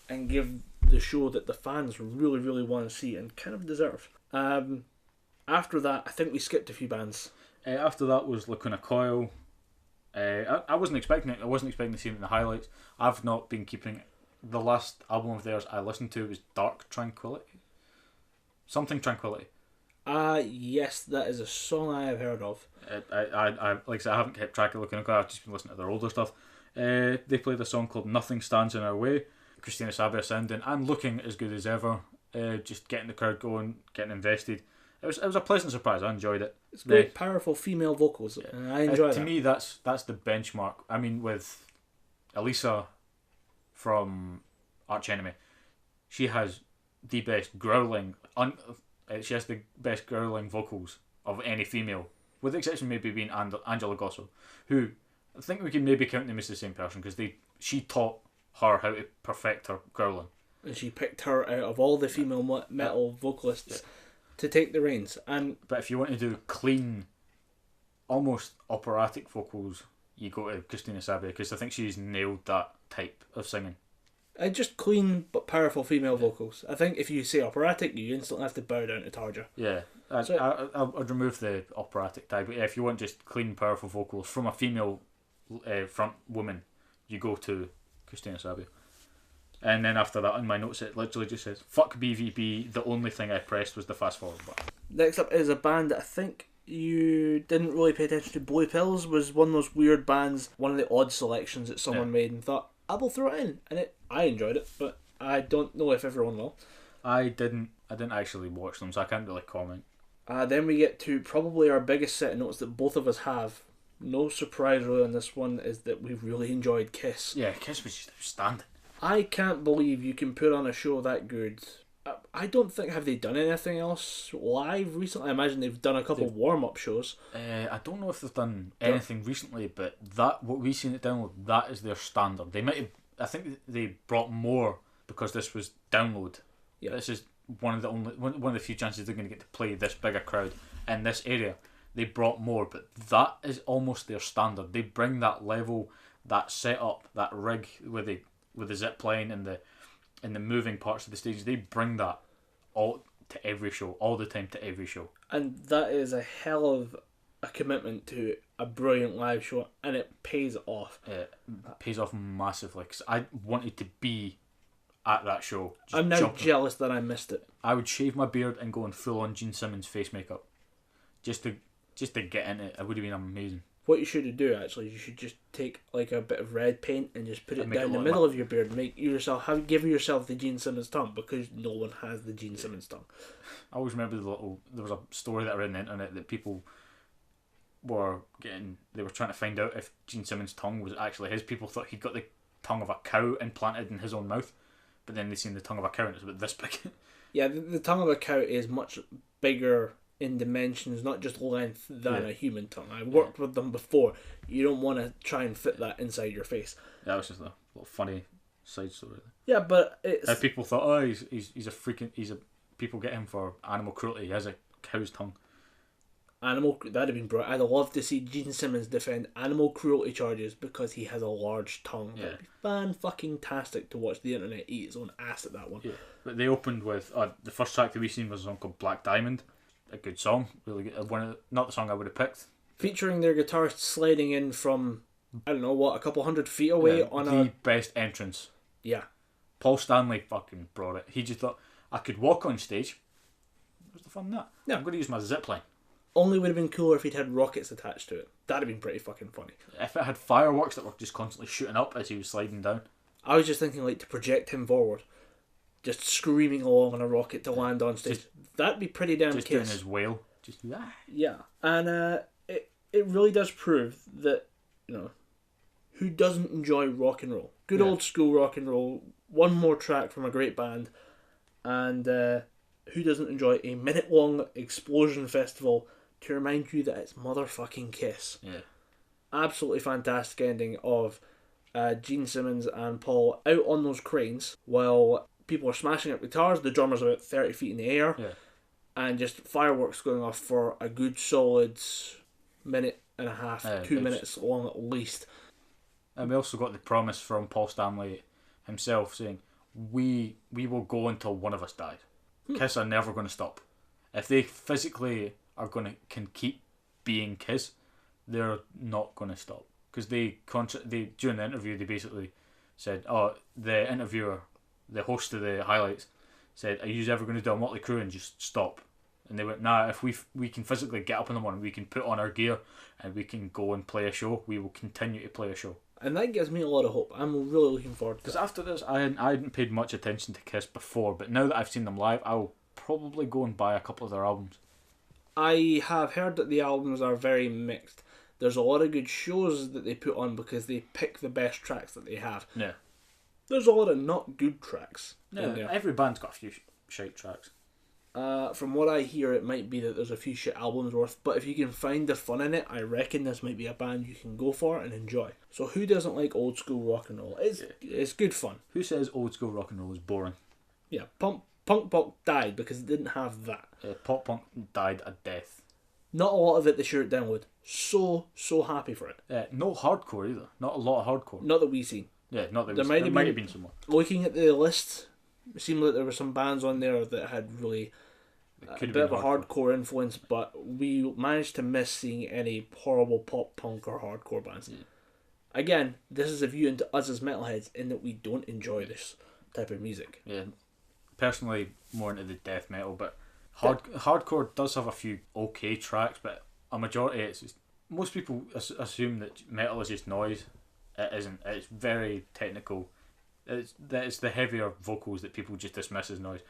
and give the show that the fans really, really want to see and kind of deserve. After that, I think we skipped a few bands. After that was Lacuna Coil. I wasn't expecting it. I wasn't expecting to see it in the highlights. I've not been keeping. The last album of theirs I listened to was Dark Tranquility. Something Tranquility. Yes, that is a song I have heard of. I like I said, I haven't kept track of Lacuna Coil. I've just been listening to their older stuff. They played a song called Nothing Stands in Our Way. Christina Sabia sounding and looking as good as ever. Just getting the crowd going, getting invested. It was a pleasant surprise. I enjoyed it. It's great, powerful female vocals, and I enjoy that. To me, that's the benchmark. I mean, with Elisa from Arch Enemy, she has the best growling. She has the best growling vocals of any female, with the exception maybe being Angela Gosso, who I think we can maybe count them as the same person because she taught her how to perfect her growling. And she picked her out of all the female metal vocalists to take the reins. But if you want to do clean, almost operatic vocals, you go to Christina Sabia because I think she's nailed that type of singing. Just clean but powerful female vocals. I think if you say operatic, you instantly have to bow down to Tarja. Yeah, I'd remove the operatic type. But yeah, if you want just clean, powerful vocals from a female front woman, you go to Christina Sabia. And then after that, in my notes, it literally just says, "Fuck BVB, the only thing I pressed was the fast forward button." Next up is a band that I think you didn't really pay attention to. Blue Pills was one of those weird bands, one of the odd selections that someone made and thought, I will throw it in. And I enjoyed it, but I don't know if everyone will. I didn't actually watch them, so I can't really comment. Then we get to probably our biggest set of notes that both of us have. No surprise really on this one is that we've really enjoyed Kiss. Yeah, Kiss was just outstanding. I can't believe you can put on a show that good. I don't think, have they done anything else live recently? I imagine they've done a couple warm-up shows. I don't know if they've done anything recently, but what we've seen at Download, that is their standard. They might have, I think they brought more because this was Download. Yeah. This is one of the few chances they're going to get to play this bigger crowd in this area. They brought more, but that is almost their standard. They bring that level, that setup, that rig with the zip line and the moving parts of the stage. They bring that all to every show, all the time to every show. And that is a hell of a commitment to a brilliant live show, and it pays off. It pays off massively because I wanted to be at that show. I'm now jealous that I missed it. I would shave my beard and go in full on Gene Simmons face makeup, just to get in it. It would have been amazing. What you should do actually, you should just take like a bit of red paint and just put it down the middle of your beard. Give yourself the Gene Simmons tongue because no one has the Gene Simmons tongue. I always remember there was a story that I read on the internet that people were trying to find out if Gene Simmons' tongue was actually his. People thought he'd got the tongue of a cow implanted in his own mouth, but then they seen the tongue of a cow and it's about this big. Yeah, the tongue of a cow is much bigger in dimensions, not just length, than a human tongue. I worked with them before. You don't want to try and fit that inside your face. Yeah, it was just a little funny side story. Yeah, but it's... people thought, oh, he's a freaking... People get him for animal cruelty. He has a cow's tongue. That'd have been brilliant. I'd love to see Gene Simmons defend animal cruelty charges because he has a large tongue. Yeah. That'd be fan-fucking-tastic to watch the internet eat its own ass at that one. Yeah. But they opened with... the first track that we seen was a song called Black Diamond. A good song, really good. Not the song I would have picked. Featuring their guitarist sliding in from, I don't know, a couple hundred feet away on the best entrance. Yeah. Paul Stanley fucking brought it. He just thought, I could walk on stage, fun than that. Yeah. I'm going to use my zipline. Only would have been cooler if he'd had rockets attached to it. That'd have been pretty fucking funny. If it had fireworks that were just constantly shooting up as he was sliding down. I was just thinking, like, to project him forward, just screaming along on a rocket to land on stage. That'd be pretty damn Just Kiss. doing his wail. Just Yeah, and it really does prove that, you know, who doesn't enjoy rock and roll? Good old school rock and roll. One more track from a great band, and who doesn't enjoy a minute-long explosion festival to remind you that it's motherfucking Kiss? Yeah. Absolutely fantastic ending of Gene Simmons and Paul out on those cranes while people are smashing up guitars. The drummer's about 30 feet in the air. Yeah. And just fireworks going off for a good solid minute and a half, 2 minutes long at least. And we also got the promise from Paul Stanley himself saying, we will go until one of us dies. Kiss are never going to stop. If they physically can keep being Kiss, they're not going to stop. Because they during the interview, they basically said, the interviewer, the host of the highlights, said, are you ever going to do a Motley Crue and just stop? And they went, nah, if we can physically get up in the morning, we can put on our gear and we can go and play a show, we will continue to play a show. And that gives me a lot of hope. I'm really looking forward to it. Because after this, I hadn't paid much attention to Kiss before, but now that I've seen them live, I'll probably go and buy a couple of their albums. I have heard that the albums are very mixed. There's a lot of good shows that they put on because they pick the best tracks that they have. Yeah. There's a lot of not good tracks. Yeah, every band's got a few shite tracks. From what I hear, it might be that there's a few shit albums worth, but if you can find the fun in it, I reckon this might be a band you can go for and enjoy. So who doesn't like old school rock and roll? It's good fun. Who says old school rock and roll is boring? Yeah, punk punk died because it didn't have that. Pop punk died a death. Not a lot of it they shoot it down with. So happy for it. No hardcore either. Not a lot of hardcore. Not that we see. Yeah, not that There there might might have have been some more. Looking at the list, it seemed like there were some bands on there that had really a bit of a hardcore influence, but we managed to miss seeing any horrible pop punk or hardcore bands. Yeah. Again, this is a view into us as metalheads in that we don't enjoy this type of music. Yeah, personally more into the death metal, but hardcore does have a few okay tracks, but a majority it's just, most people assume that metal is just noise. It isn't. It's very technical. It's the heavier vocals that people just dismiss as noise.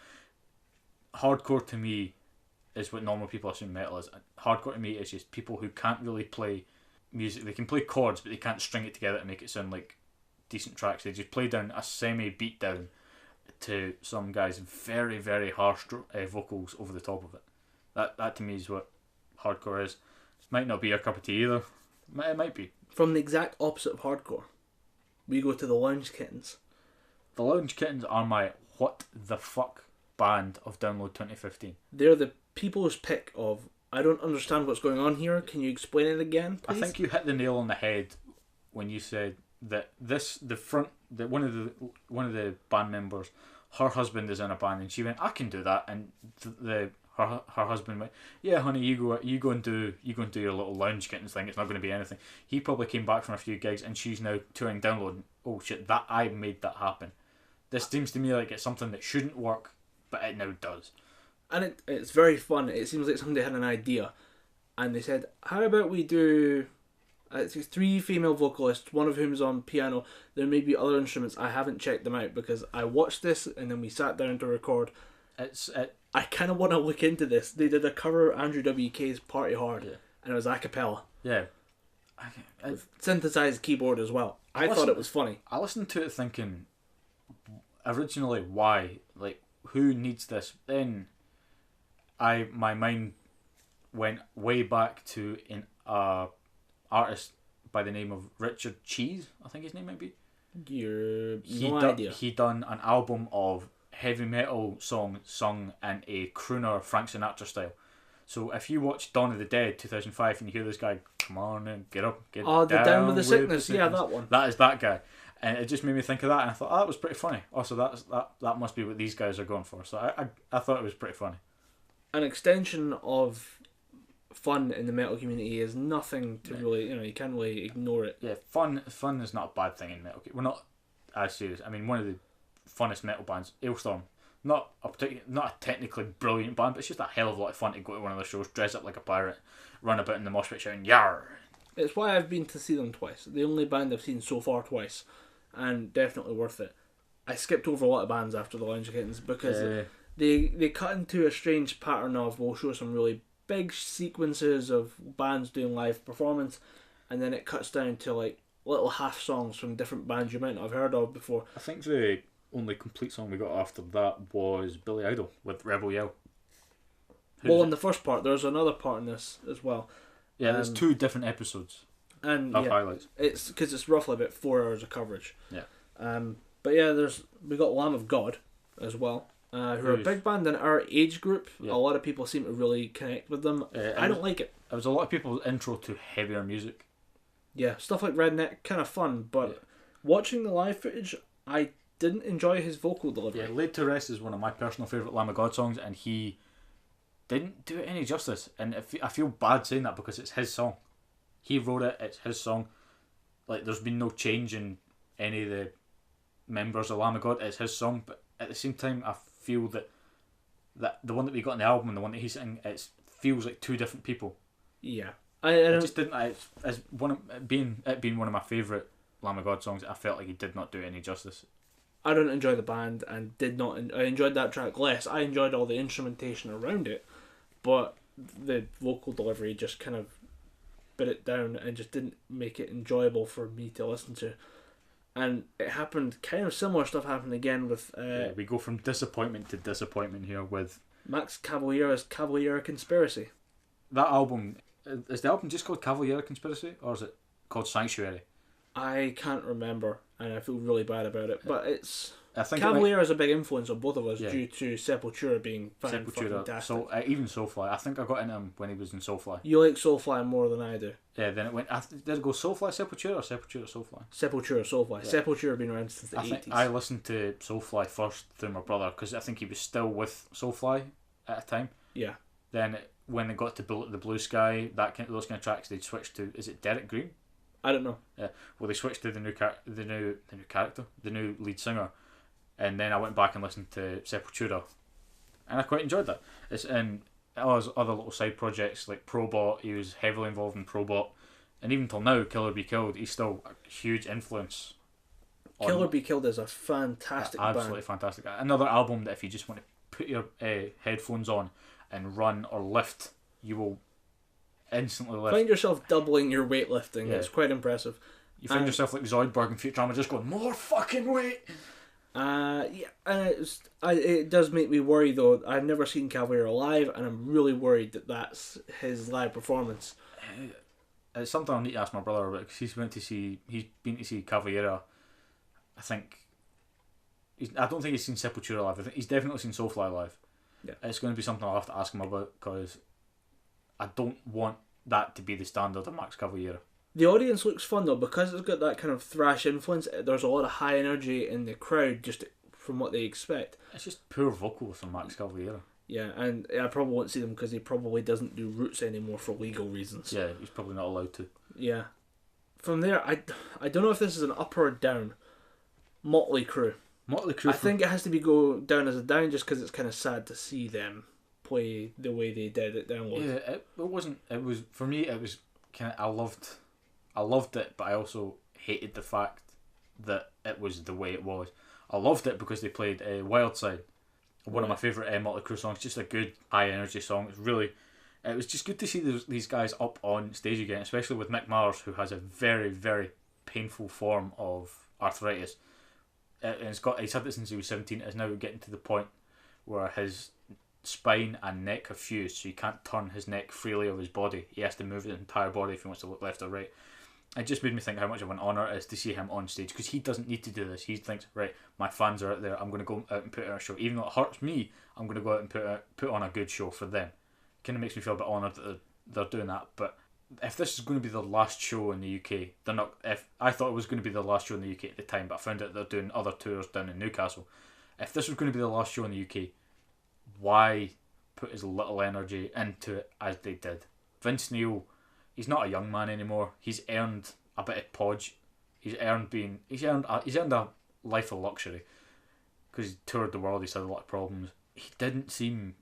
Hardcore to me is what normal people assume metal is. Hardcore to me is just people who can't really play music. They can play chords, but they can't string it together to make it sound like decent tracks. They just play down a semi beat down to some guys' very, very harsh vocals over the top of it. That to me is what hardcore is. It might not be your cup of tea either. It might be. From the exact opposite of hardcore, we go to the Lounge Kittens. The Lounge Kittens are my what the fuck band of Download 2015. They're the people's pick of, I don't understand what's going on here. Can you explain it again, please? I think you hit the nail on the head when you said that one of the band members, her husband is in a band, and she went, I can do that, and her husband went, yeah, honey, you go and do your little Lounge Kittens thing. It's not going to be anything. He probably came back from a few gigs, and she's now touring Download. Oh shit, that I made that happen. This seems to me like it's something that shouldn't work, but it now does. And it's very fun. It seems like somebody had an idea, and they said, how about we do 3 female vocalists, one of whom's on piano. There may be other instruments. I haven't checked them out because I watched this and then we sat down to record. I kind of want to look into this. They did a cover of Andrew WK's Party Hard, and it was a cappella. Yeah. Synthesized keyboard as well. I thought it was funny. I listened to it thinking, originally, why? Like, who needs this? Then my mind went way back to an artist by the name of Richard Cheese, I think his name might be. Idea. He done an album of heavy metal songs sung in a crooner Frank Sinatra style. So if you watch Dawn of the Dead 2005 and you hear this guy, come on and get up, get the Down with the Sickness. Sickness. Yeah, that one. That is that guy. And it just made me think of that, and I thought, that was pretty funny. Also, that must be what these guys are going for. So I thought it was pretty funny. An extension of fun in the metal community is nothing to really, you can't really ignore it. Yeah, fun is not a bad thing in metal. We're not as serious. I mean, one of the funnest metal bands, Ailstorm, not a technically brilliant band, but it's just a hell of a lot of fun to go to one of their shows, dress up like a pirate, run about in the mosh pit shouting "Yar!" It's why I've been to see them twice. The only band I've seen so far twice, and definitely worth it. I skipped over a lot of bands after the Lounge Kittens because they cut into a strange pattern of we'll show some really big sequences of bands doing live performance, and then it cuts down to like little half songs from different bands you might not have heard of before. I think the only complete song we got after that was Billy Idol with Rebel Yell. Well, in the first part, there's another part in this as well. Yeah, there's 2 different episodes and of highlights. It's because it's roughly about 4 hours of coverage. Yeah. But yeah, we got Lamb of God as well, who are a big band in our age group. Yeah. A lot of people seem to really connect with them. I don't like it. It was a lot of people's intro to heavier music. Yeah, stuff like Redneck, kind of fun, but watching the live footage, I didn't enjoy his vocal delivery. Yeah, Laid to Rest is one of my personal favourite Lamb of God songs, and he didn't do it any justice. And I feel bad saying that because it's his song. He wrote it, it's his song. Like, there's been no change in any of the members of Lamb of God, it's his song, but at the same time, I feel that the one that we got in the album and the one that he's singing, it feels like 2 different people. Yeah. I just didn't. As being one of my favourite Lamb of God songs, I felt like he did not do it any justice. I don't enjoy the band and I enjoyed that track less. I enjoyed all the instrumentation around it, but the vocal delivery just kind of bit it down and just didn't make it enjoyable for me to listen to. And it happened, kind of similar stuff happened again with... we go from disappointment to disappointment here with... Max Cavalera's Cavalera Conspiracy. That album... Is the album just called Cavalera Conspiracy, or is it called Sanctuary? I can't remember, and I feel really bad about it, but it's... I think Cavalera is a big influence on both of us due to Sepultura being fantastic. So even Soulfly, I think I got into him when he was in Soulfly. You like Soulfly more than I do. Yeah, then it went. Did it go Soulfly Sepultura or Sepultura Soulfly? Sepultura Soulfly. Yeah. Sepultura have been around since the 80s. Think I listened to Soulfly first through my brother because I think he was still with Soulfly at a time. Yeah. Then when they got to Bullet the Blue Sky, those kind of tracks, they'd switched to, is it Derek Green? I don't know. Yeah. Well, they switched to the new lead singer. And then I went back and listened to Sepultura, and I quite enjoyed that. It's in all his other little side projects like Probot. He was heavily involved in Probot, and even till now, Killer Be Killed, he's still a huge influence. Killer Be Killed is a fantastic absolutely band. Fantastic. Another album that if you just want to put your headphones on and run or lift, you will instantly lift. Find yourself doubling your weightlifting. Yeah. It's quite impressive. You find yourself like Zoidberg and Futurama just going, more fucking weight! Yeah, and it does make me worry though. I've never seen Cavalera live, and I'm really worried that that's his live performance. It's something I need to ask my brother about because he's been to see Cavalera. I don't think he's seen Sepultura live. I think he's definitely seen Soulfly live. Yeah, it's going to be something I'll have to ask him about because I don't want that to be the standard of Max Cavalera. The audience looks fun though because it's got that kind of thrash influence. There's a lot of high energy in the crowd just from what they expect. It's just poor vocals from Max Cavalera. Yeah, and I probably won't see them because he probably doesn't do Roots anymore for legal reasons. Yeah, he's probably not allowed to. Yeah. From there, I don't know if this is an up or a down. Motley Crue. I think it has to go down as a down just because it's kind of sad to see them play the way they did at Download. Yeah, it wasn't. It was for me. It was kind of. I loved it, but I also hated the fact that it was the way it was. I loved it because they played Wild Side, one of my favourite Motley Crue songs. Just a good high energy song. It was just good to see these guys up on stage again, especially with Mick Mars, who has a very, very painful form of arthritis. And he's had it since he was 17. It's now getting to the point where his spine and neck have fused, so he can't turn his neck freely of his body. He has to move his entire body if he wants to look left or right. It just made me think how much of an honour it is to see him on stage because he doesn't need to do this. He thinks, right, my fans are out there, I'm going to go out and put on a show. Even though it hurts me, I'm going to go out and put on a good show for them. Kind of makes me feel a bit honoured that they're doing that. But if this is going to be the last show in the UK, they're not. If I thought it was going to be the last show in the UK at the time, but I found out they're doing other tours down in Newcastle. If this was going to be the last show in the UK, why put as little energy into it as they did? Vince Neil, he's not a young man anymore. He's earned a bit of podge. He's earned a life of luxury. because he toured the world, he's had a lot of problems. He didn't seem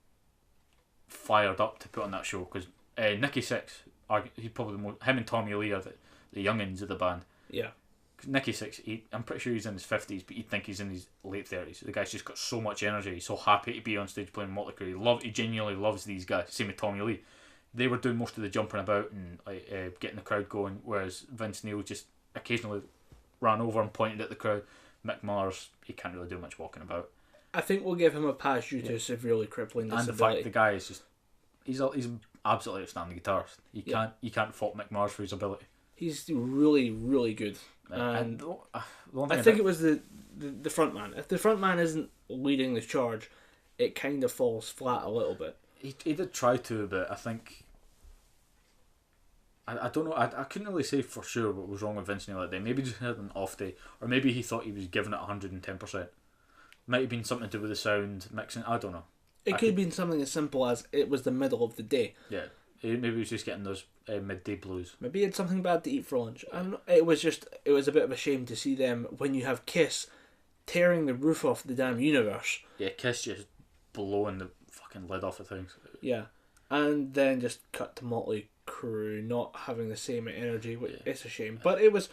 fired up to put on that show, because Nicky Six, he's probably him and Tommy Lee are the youngins of the band. Yeah. Nicky Six, I'm pretty sure he's in his 50s, but you'd think he's in his late 30s. The guy's just got so much energy. He's so happy to be on stage playing Motley Crue. He genuinely loves these guys. Same with Tommy Lee. They were doing most of the jumping about and getting the crowd going, whereas Vince Neil just occasionally ran over and pointed at the crowd. Mick Mars, he can't really do much walking about. I think we'll give him a pass due to severely crippling disability. And the fact the guy is just he's absolutely outstanding guitarist. You can't fault Mick Mars for his ability. He's really, really good. And I think it was the front man. If the front man isn't leading the charge, it kind of falls flat a little bit. He did try to, but I think I don't know. I couldn't really say for sure what was wrong with Vince Neil that day. Maybe he just had an off day, or maybe he thought he was giving it 110%. Might have been something to do with the sound mixing. I don't know. It could have been something as simple as it was the middle of the day. Yeah, maybe he was just getting those midday blues. Maybe he had something bad to eat for lunch. And it was a bit of a shame to see them when you have Kiss tearing the roof off the damn universe. Yeah, Kiss just blowing the fucking lid off of things. Yeah, and then just cut to Motley Crue not having the same energy. It's a shame, but it was.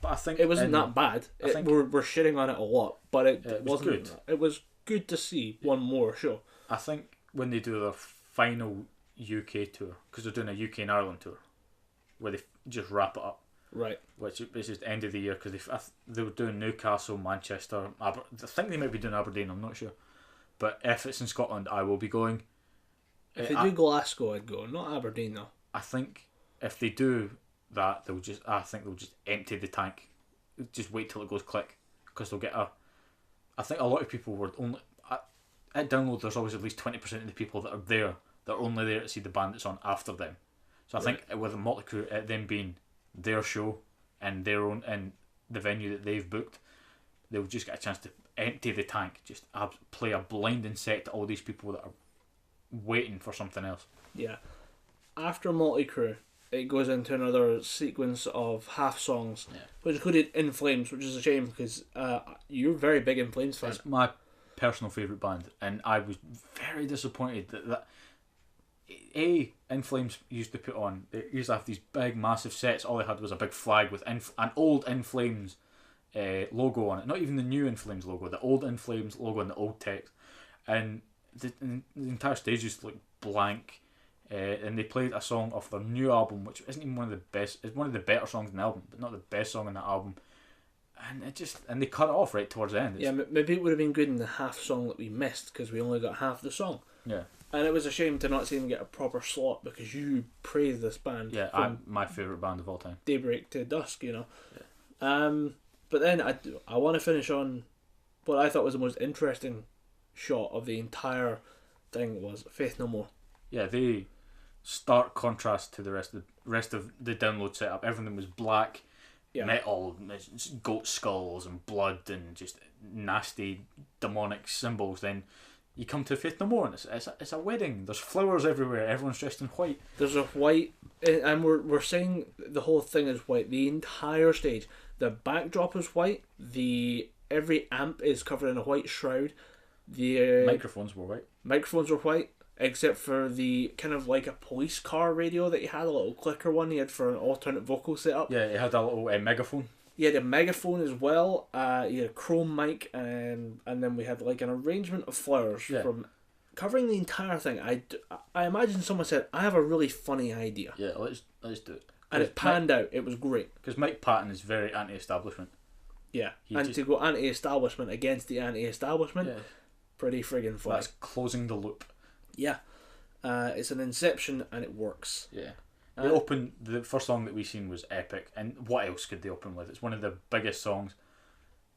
But I think it wasn't that bad. We're shitting on it a lot, but it wasn't good. It was good to see one more show. I think when they do their final UK tour, because they're doing a UK and Ireland tour, where they just wrap it up, right? Which is just end of the year, because they were doing Newcastle, Manchester, I think they might be doing Aberdeen. I'm not sure, but if it's in Scotland, I will be going. If they do Glasgow, I'd go. Not Aberdeen though. I think if they do that, I think they'll just empty the tank. Just wait till it goes click, because they'll get I think a lot of people were only at Download. There's always at least 20% of the people that are there that are only there to see the band that's on after them. So I think with Motley Crue, them being their show and their own and the venue that they've booked, they'll just get a chance to empty the tank, just play a blinding set to all these people that are waiting for something else. Yeah. After Motley Crue, it goes into another sequence of half songs, which included In Flames, which is a shame because you're a very big In Flames fan. It's my personal favourite band, and I was very disappointed that In Flames used to put on. They used to have these big, massive sets. All they had was a big flag with an old In Flames logo on it. Not even the new In Flames logo, the old In Flames logo and the old text. And the entire stage just looked blank. And they played a song off their new album, which isn't even one of the best. It's one of the better songs in the album, but not the best song in that album. And they cut it off right towards the end. Maybe it would have been good in the half song that we missed because we only got half the song. Yeah. And it was a shame to not see them get a proper slot because you praise this band. Yeah, I'm my favourite band of all time. Daybreak to Dusk, you know. Yeah. But then I want to finish on what I thought was the most interesting shot of the entire thing was Faith No More. Yeah, they stark contrast to the rest of the Download setup. Everything was black, metal, goat skulls and blood and just nasty demonic symbols. Then you come to Faith No More and it's a wedding. There's flowers everywhere. Everyone's dressed in white. There's a white, and we're saying the whole thing is white. The entire stage, the backdrop is white. Every amp is covered in a white shroud. The microphones were white. Except for the kind of like a police car radio that you had, a little clicker one you had for an alternate vocal setup. Yeah, it had a little megaphone. You had a megaphone as well. You had a chrome mic, and then we had like an arrangement of flowers from covering the entire thing. I imagine someone said, "I have a really funny idea." Yeah, let's do it. And it panned out. It was great because Mike Patton is very anti-establishment. Yeah, to go anti-establishment against the anti-establishment, pretty friggin' funny. That's closing the loop. Yeah, it's an inception and it works. Yeah, the first song that we seen was epic, and what else could they open with? It's one of the biggest songs,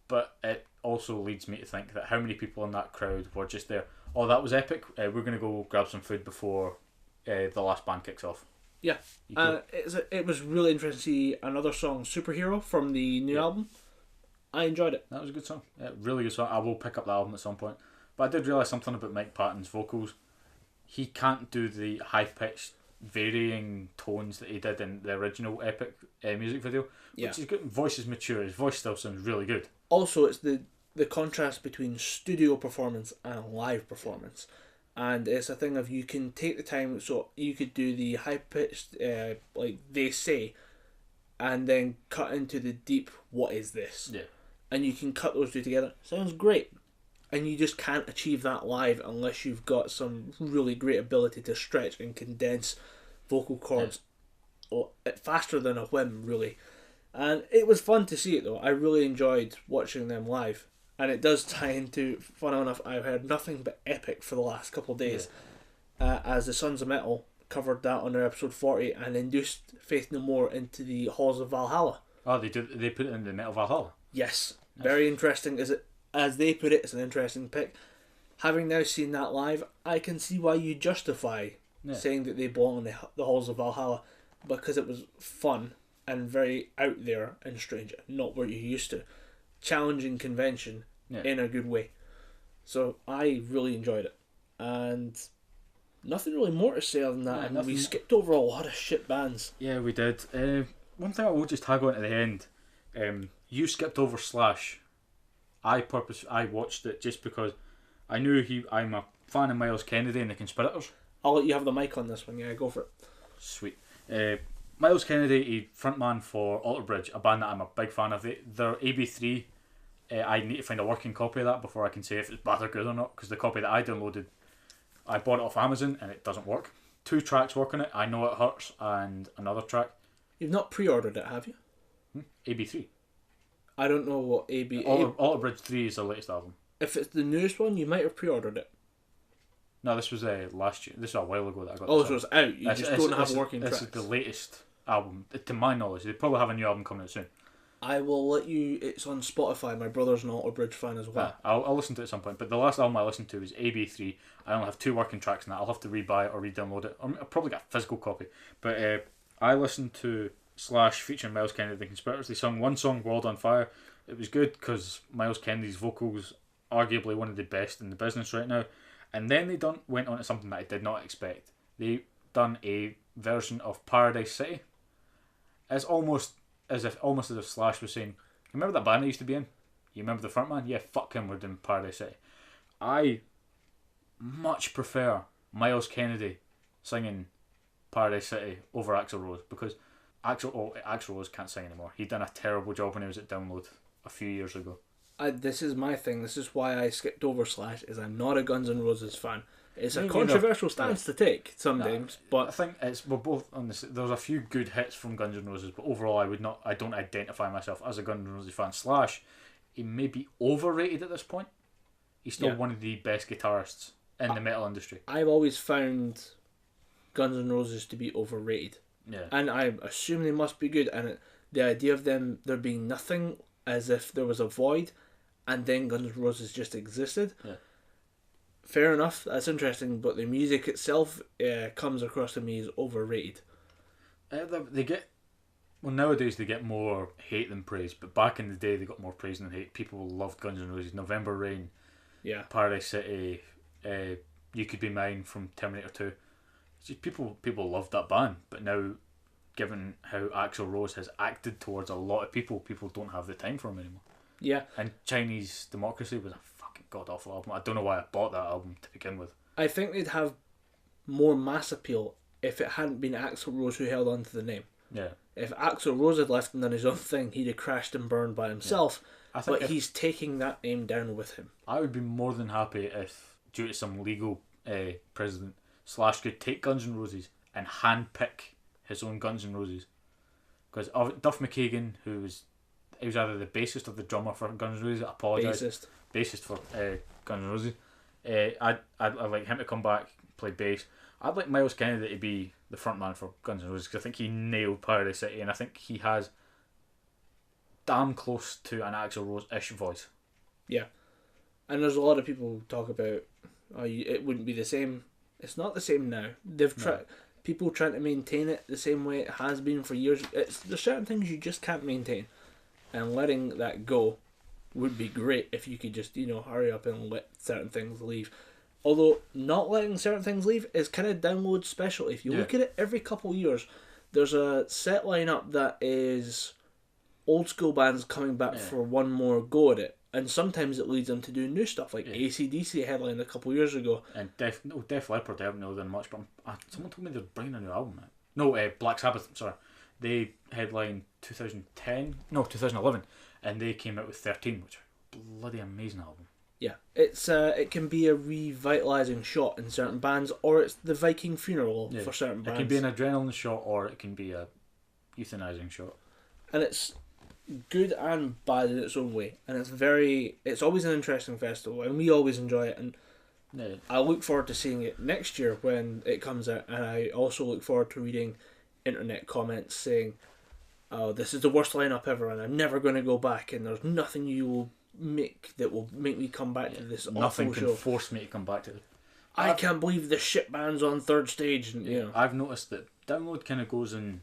but it also leads me to think that how many people in that crowd were just there. Oh, that was epic. We're gonna go grab some food before the last band kicks off. Yeah, it was really interesting to see another song, Superhero, from the new album. I enjoyed it. That was a good song. Yeah, really good song. I will pick up the album at some point. But I did realise something about Mike Patton's vocals. He can't do the high-pitched, varying tones that he did in the original Epic music video. Which is good. Voice is mature. His voice still sounds really good. Also, it's the the contrast between studio performance and live performance. And it's a thing of you can take the time, so you could do the high pitched, like they say, and then cut into the deep, what is this? Yeah. And you can cut those two together. Sounds great. And you just can't achieve that live unless you've got some really great ability to stretch and condense vocal cords faster than a whim, really. And it was fun to see it, though. I really enjoyed watching them live. And it does tie into, fun enough, I've heard nothing but epic for the last couple of days. As the Sons of Metal covered that on their episode 40 and induced Faith No More into the halls of Valhalla. Oh, they put it in the Metal Valhalla. Yes, very interesting. As they put it, it's an interesting pick. Having now seen that live, I can see why you justify saying that they belong in the halls of Valhalla, because it was fun and very out there and strange, not what you're used to. Challenging convention in a good way. So I really enjoyed it. And nothing really more to say other than that. And we skipped over a lot of shit bands. Yeah, we did. One thing I will just tag on at the end. You skipped over Slash. I watched it just because I knew I'm a fan of Miles Kennedy and the Conspirators. I'll let you have the mic on this one. Yeah, go for it. Sweet. Miles Kennedy, frontman for Alter Bridge, a band that I'm a big fan of. Their AB3, I need to find a working copy of that before I can say if it's bad or good or not, because the copy that I downloaded, I bought it off Amazon and it doesn't work. 2 tracks work on it, I Know It Hurts, and another track. You've not pre-ordered it, have you? AB3. I don't know what Alter Bridge 3 is the latest album. If it's the newest one, you might have pre-ordered it. No, this was last year. This was a while ago that I got Oh, this so it's out. You just don't have working tracks. This is the latest album, to my knowledge. They probably have a new album coming out soon. I will let you... It's on Spotify. My brother's an Alter Bridge fan as well. I'll listen to it at some point. But the last album I listened to was AB3. I only have 2 working tracks in that. I'll have to rebuy it or re-download it. Or I'll probably get a physical copy. But I listened to Slash featuring Miles Kennedy and the Conspirators. They sung one song, World on Fire. It was good because Miles Kennedy's vocals, arguably one of the best in the business right now. And then they went on to something that I did not expect. They done a version of Paradise City. It's almost as if Slash was saying, remember that band I used to be in? You remember the frontman? Yeah, fuck him, we're doing Paradise City. I much prefer Miles Kennedy singing Paradise City over Axl Rose, because Axl Rose can't sing anymore. He done a terrible job when he was at Download a few years ago. This is my thing. This is why I skipped over Slash. Is I'm not a Guns N' Roses fan. It's a controversial stance to take sometimes, but I think we're both on this. There's a few good hits from Guns N' Roses, but overall, I don't identify myself as a Guns N' Roses fan. Slash, he may be overrated at this point. He's still one of the best guitarists in the metal industry. I've always found Guns N' Roses to be overrated. Yeah, and I assume they must be good. And the idea of there being nothing, as if there was a void, and then Guns N' Roses just existed. Yeah. Fair enough, that's interesting, but the music itself comes across to me as overrated. Nowadays they get more hate than praise, but back in the day they got more praise than hate. People loved Guns N' Roses. November Rain, Paradise City, You Could Be Mine from Terminator 2. It's just people loved that band, but now, given how Axl Rose has acted towards a lot of people don't have the time for him anymore. Yeah. And Chinese Democracy was a fucking god-awful album. I don't know why I bought that album to begin with. I think they'd have more mass appeal if it hadn't been Axl Rose who held on to the name. Yeah. If Axl Rose had left and done his own thing, he'd have crashed and burned by himself. Yeah. But he's taking that name down with him. I would be more than happy if, due to some legal precedent, Slash could take Guns N' Roses and handpick his own Guns N' Roses. Because Duff McKagan, he was either the bassist or the drummer for Guns N' Roses. I apologise. Bassist for Guns N' Roses. I'd like him to come back, play bass. I'd like Miles Kennedy to be the frontman for Guns N' Roses, because I think he nailed Paradise City, and I think he has damn close to an Axl Rose-ish voice. Yeah. And there's a lot of people who talk about it wouldn't be the same. It's not the same now. People trying to maintain it the same way it has been for years. There's certain things you just can't maintain, and letting that go would be great if you could just hurry up and let certain things leave. Although not letting certain things leave is kind of Download special. If you look at it, every couple of years there's a set lineup that is old school bands coming back for one more go at it, and sometimes it leads them to do new stuff, like AC/DC headlined a couple years ago. And Def Leppard, I haven't really done much, but someone told me they're bringing a new album out. No, Black Sabbath, sorry. They headlined 2011, and they came out with 13, which are a bloody amazing album. Yeah, it's it can be a revitalising shot in certain bands, or it's the Viking funeral for certain bands. It can be an adrenaline shot, or it can be a euthanizing shot. And it's good and bad in its own way, and it's always an interesting festival, and we always enjoy it, and I look forward to seeing it next year when it comes out, and I also look forward to reading internet comments saying, oh, this is the worst lineup ever and I'm never going to go back, and there's nothing you will make that will make me come back to this awful nothing show. can force me to come back to it. I can't believe the shit band's on third stage. And, you know. I've noticed that Download kind of goes in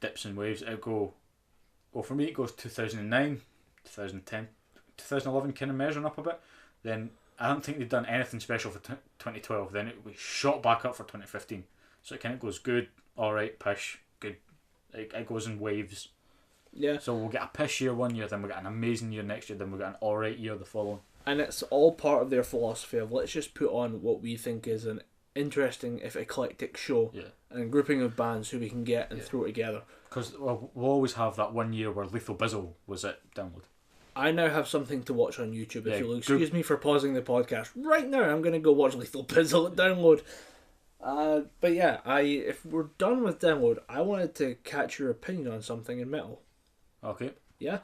dips and waves. For me it goes 2009, 2010, 2011 kind of measuring up a bit. Then I don't think they've done anything special for 2012. Then it was shot back up for 2015. So it kind of goes good, alright, pish, good. It goes in waves. Yeah. So we'll get a pish year one year, then we'll get an amazing year next year, then we'll get an alright year the following. And it's all part of their philosophy of let's just put on what we think is an interesting, if eclectic show, and a grouping of bands who we can get and throw together. Because we'll always have that one year where Lethal Bizzle was at Download. I now have something to watch on YouTube. If you'll excuse me for pausing the podcast right now, I'm going to go watch Lethal Bizzle at Download. But yeah, if we're done with Download, I wanted to catch your opinion on something in metal. Okay. Yeah?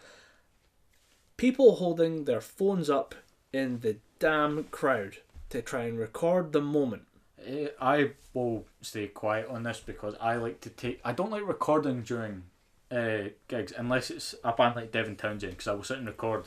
People holding their phones up in the damn crowd to try and record the moment. I will stay quiet on this because I don't like recording during gigs unless it's a band like Devin Townsend, because I will sit and record,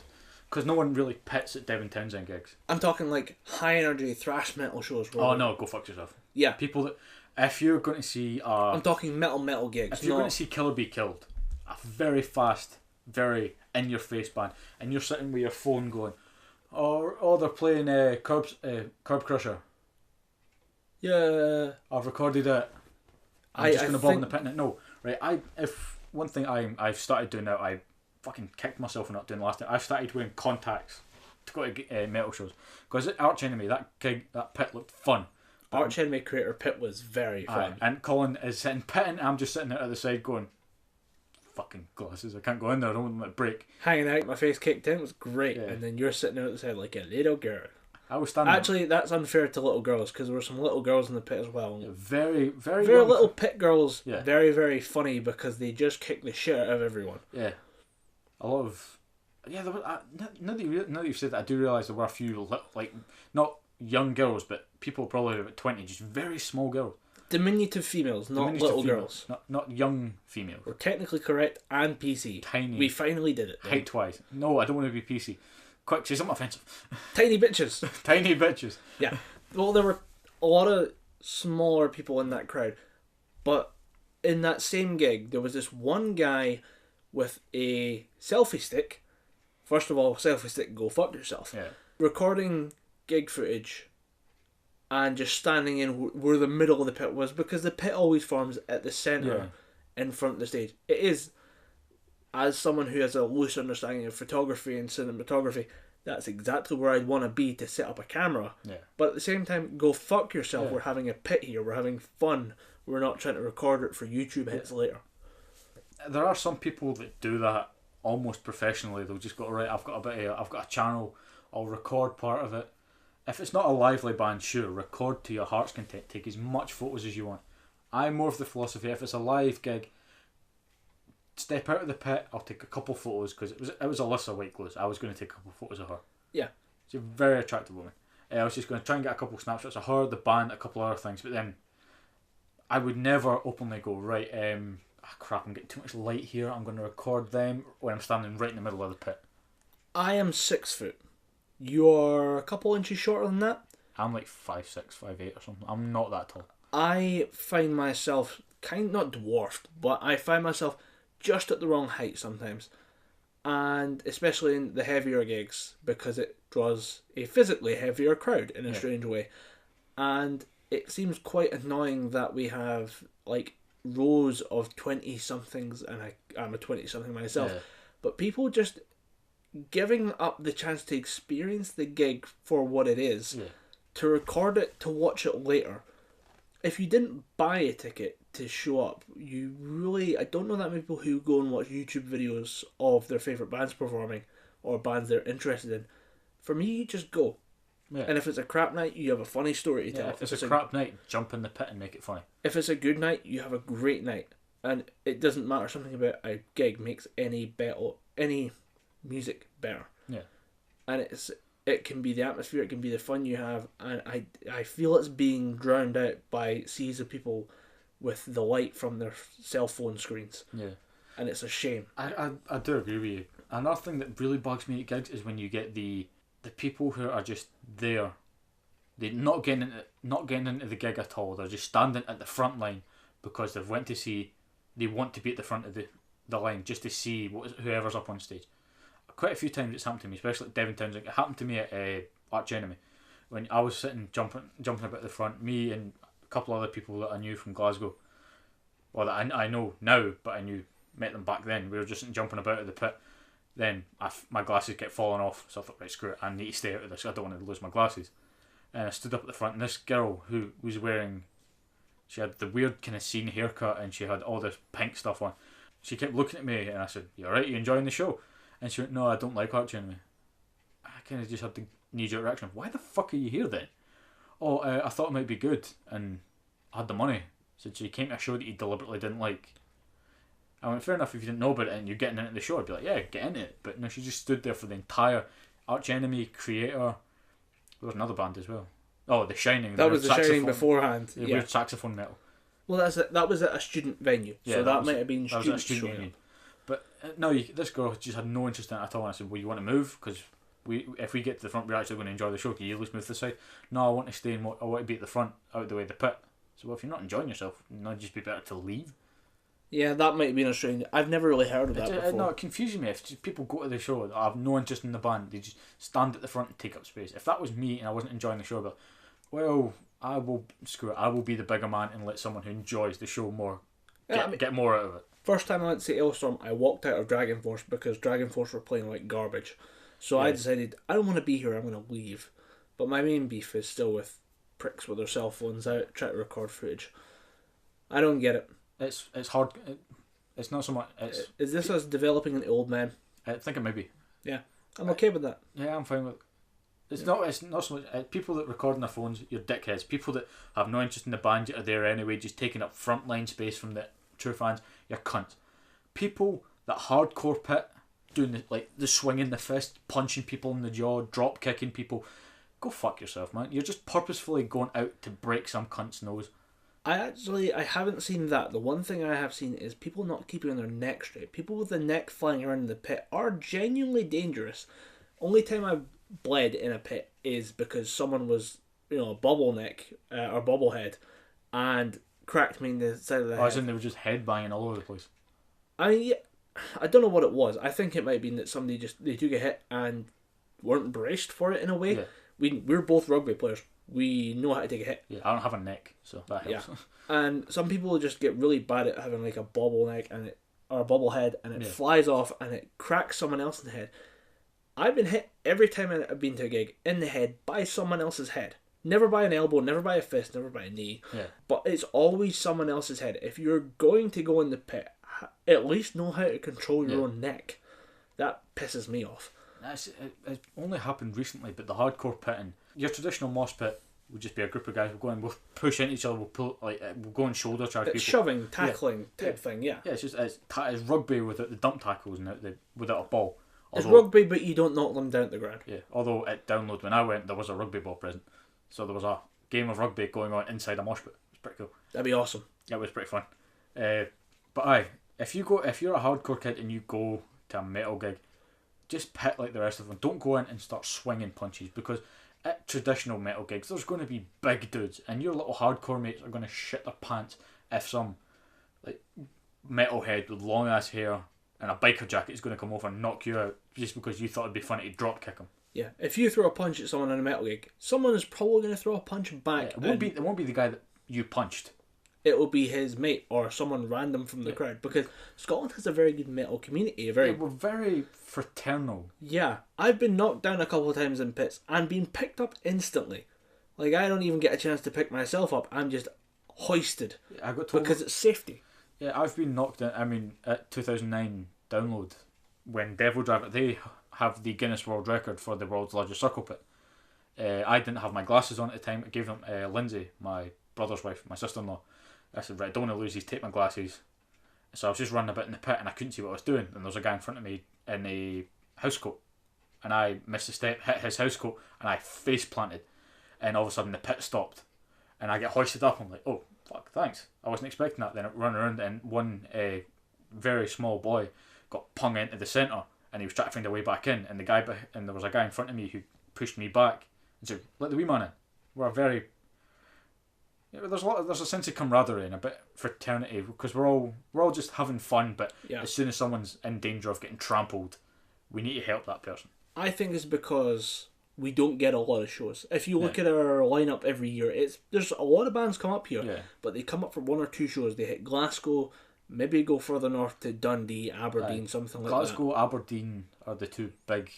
because no one really pits at Devin Townsend gigs. I'm talking like high energy thrash metal shows. Oh no, go fuck yourself. Yeah. People that, if you're going to see I'm talking metal gigs. If you're going to see Killer Be Killed, a very fast, very in your face band, and you're sitting with your phone going, oh they're playing Curb Crusher. Yeah. I've recorded it. I'm just going to bob in the pit. No, right. If one thing I've started doing now, I fucking kicked myself for not doing last time. I've started wearing contacts to go to metal shows, because at Arch Enemy that pit looked fun. Arch Enemy Creator Pit was very fun. And Colin is sitting pitting. I'm just sitting out at the side going, fucking glasses, I can't go in there, I don't want them to break. Hanging out, my face kicked in, it was great. Yeah. And then you're sitting out at the side like a little girl. I was standing. Actually, that's unfair to little girls, because there were some little girls in the pit as well. Yeah, very, very, very little pit girls. Yeah. Very, very funny because they just kick the shit out of everyone. Yeah, a lot of there was, now that you've said that, I do realise there were a few like not young girls, but people probably about 20, just very small girls. Diminutive females, not little girls. Not young females. We're technically correct and PC. Tiny. We finally did it. Height-wise. No, I don't want to be PC. Quick, say something offensive. Tiny bitches. Tiny bitches. Yeah. Well, there were a lot of smaller people in that crowd. But in that same gig, there was this one guy with a selfie stick. First of all, selfie stick, go fuck yourself. Yeah. Recording gig footage and just standing in where the middle of the pit was, because the pit always forms at the centre in front of the stage. It is, as someone who has a loose understanding of photography and cinematography, that's exactly where I'd want to be to set up a camera. Yeah. But at the same time, go fuck yourself. Yeah. We're having a pit here. We're having fun. We're not trying to record it for YouTube hits later. There are some people that do that almost professionally. They'll just go, right, I've got a channel, I'll record part of it. If it's not a lively band, sure, record to your heart's content. Take as much photos as you want. I'm more of the philosophy, if it's a live gig, step out of the pit, I'll take a couple photos, because it was Alyssa Whiteglows. I was going to take a couple photos of her. Yeah. She's a very attractive woman. I was just going to try and get a couple snapshots of her, the band, a couple other things, but then I would never openly go, right, crap, I'm getting too much light here, I'm going to record them when I'm standing right in the middle of the pit. I am 6 foot. You're a couple inches shorter than that. I'm like 5'6", 5'8" or something. I'm not that tall. I find myself not dwarfed, but I find myself just at the wrong height sometimes. And especially in the heavier gigs, because it draws a physically heavier crowd in a strange way. And it seems quite annoying that we have like rows of 20-somethings, and I'm a 20-something myself, but people just giving up the chance to experience the gig for what it is, Yeah. to record it, to watch it later. If you didn't buy a ticket to show up, you really... I don't know that many people who go and watch YouTube videos of their favourite bands performing, or bands they're interested in. For me, you just go. Yeah. And if it's a crap night, you have a funny story to tell. If it's a crap night, jump in the pit and make it funny. If it's a good night, you have a great night. And it doesn't matter, something about a gig makes any music better. Yeah. And it can be the atmosphere, it can be the fun you have, and I feel it's being drowned out by seas of people with the light from their cell phone screens. Yeah. And it's a shame. I do agree with you. Another thing that really bugs me at gigs is when you get the people who are just there. They're not getting into the gig at all. They're just standing at the front line because they want to be at the front of the line just to see whoever's up on stage. Quite a few times it's happened to me, especially at Devon Townsend. It happened to me at Archenemy when I was sitting jumping about the front. Me and a couple other people that I knew from Glasgow, well, that I know now, but I met them back then. We were just jumping about at the pit. Then my glasses kept falling off, so I thought, right, screw it, I need to stay out of this. I don't want to lose my glasses. And I stood up at the front, and this girl who was she had the weird kind of scene haircut, and she had all this pink stuff on. She kept looking at me, and I said, "You alright? You enjoying the show?" And she went, "No, I don't like Arch Enemy." I kind of just had the knee-jerk reaction of, "Why the fuck are you here then?" "Oh, I thought it might be good, and I had the money." So you came to a show that you deliberately didn't like. I went, fair enough, if you didn't know about it and you're getting into the show, I'd be like, yeah, get into it. But no, she just stood there for the entire Arch Enemy, Creator. There was another band as well. Oh, The Shining. That was The Shining beforehand. The yeah. weird saxophone metal. Well, that was at a student venue, Yeah, so that might have been that was at a students student showing union. But no, this girl just had no interest in it at all. And I said, well, you want to move? Because if we get to the front, we're actually going to enjoy the show. Can you at least move to the side? No, I want to stay I want to be at the front, out of the way of the pit. So, well, if you're not enjoying yourself, it'd just be better to leave. Yeah, that might have been a strange... I've never really heard of that before. No, it confuses me. If just people go to the show that have no interest in the band, they just stand at the front and take up space. If that was me and I wasn't enjoying the show, I'd be like, well, I will be the bigger man and let someone who enjoys the show more get more out of it. First time I went to see Ailstorm, I walked out of Dragon Force because Dragon Force were playing like garbage. So I decided, I don't want to be here, I'm going to leave. But my main beef is still with pricks with their cell phones out, trying to record footage. I don't get it. It's hard. It's not so much. Is this us developing into old men? I think it may be. Yeah, I'm okay with that. Yeah, I'm fine with it. It's not so much people that record on their phones. You're dickheads. People that have no interest in the band that are there anyway, just taking up front line space from the true fans. You're cunts. People that hardcore pit doing the swinging the fist, punching people in the jaw, drop kicking people. Go fuck yourself, man. You're just purposefully going out to break some cunt's nose. I haven't seen that. The one thing I have seen is people not keeping their neck straight. People with the neck flying around in the pit are genuinely dangerous. Only time I've bled in a pit is because someone was, a bobbleneck or bobblehead and cracked me in the side of the head. As in they were just head banging all over the place. I don't know what it was. I think it might have been that somebody they took a hit and weren't braced for it in a way. Yeah. We're both rugby players. We know how to take a hit. Yeah, I don't have a neck, so that helps. Yeah. And some people just get really bad at having like a bobbleneck or a bobblehead and it flies off and it cracks someone else in the head. I've been hit every time I've been to a gig in the head by someone else's head. Never by an elbow, never by a fist, never by a knee. Yeah. But it's always someone else's head. If you're going to go in the pit, at least know how to control your own neck. That pisses me off. It only happened recently, but the hardcore pitting, your traditional mosh pit would just be a group of guys. We'll push into each other. We'll go and shoulder charge people. It's shoving, tackling type thing. Yeah. Yeah, it's rugby without the dump tackles and without a ball. It's rugby, but you don't knock them down to the ground. Yeah. Although at Download when I went, there was a rugby ball present, so there was a game of rugby going on inside a mosh pit. It was pretty cool. That'd be awesome. Yeah, it was pretty fun. But if you're a hardcore kid and you go to a metal gig, just pit like the rest of them. Don't go in and start swinging punches, because at traditional metal gigs there's going to be big dudes and your little hardcore mates are going to shit their pants if some metalhead with long ass hair and a biker jacket is going to come over and knock you out just because you thought it'd be funny to drop kick him. Yeah, if you throw a punch at someone in a metal gig, someone is probably going to throw a punch back. Yeah, it won't be the guy that you punched. it will be his mate or someone random from the crowd, because Scotland has a very good metal community. We're very fraternal. Yeah, I've been knocked down a couple of times in pits and been picked up instantly. Like, I don't even get a chance to pick myself up. I'm just hoisted. I got told because it's safety. Yeah, I've been knocked down. I mean, at 2009 download, when Devil Driver, they have the Guinness World Record for the world's largest circle pit. I didn't have my glasses on at the time. I gave them Lindsay, my brother's wife, my sister-in-law. I said, right, I don't want to lose these, take my glasses. So I was just running a bit in the pit and I couldn't see what I was doing. And there was a guy in front of me in a housecoat. And I missed a step, hit his housecoat, and I face planted. And all of a sudden the pit stopped. And I get hoisted up. I'm like, oh, fuck, thanks. I wasn't expecting that. Then I run around and one very small boy got pung into the centre. And he was trying to find a way back in. And there was a guy in front of me who pushed me back and said, let the wee man in. We're very... There's a sense of camaraderie and a bit of fraternity, because we're all just having fun, but as soon as someone's in danger of getting trampled, we need to help that person. I think it's because we don't get a lot of shows. If you look at our lineup every year, there's a lot of bands come up here, but they come up for one or two shows. They hit Glasgow, maybe go further north to Dundee, Aberdeen, something like that. Glasgow, Aberdeen are the two big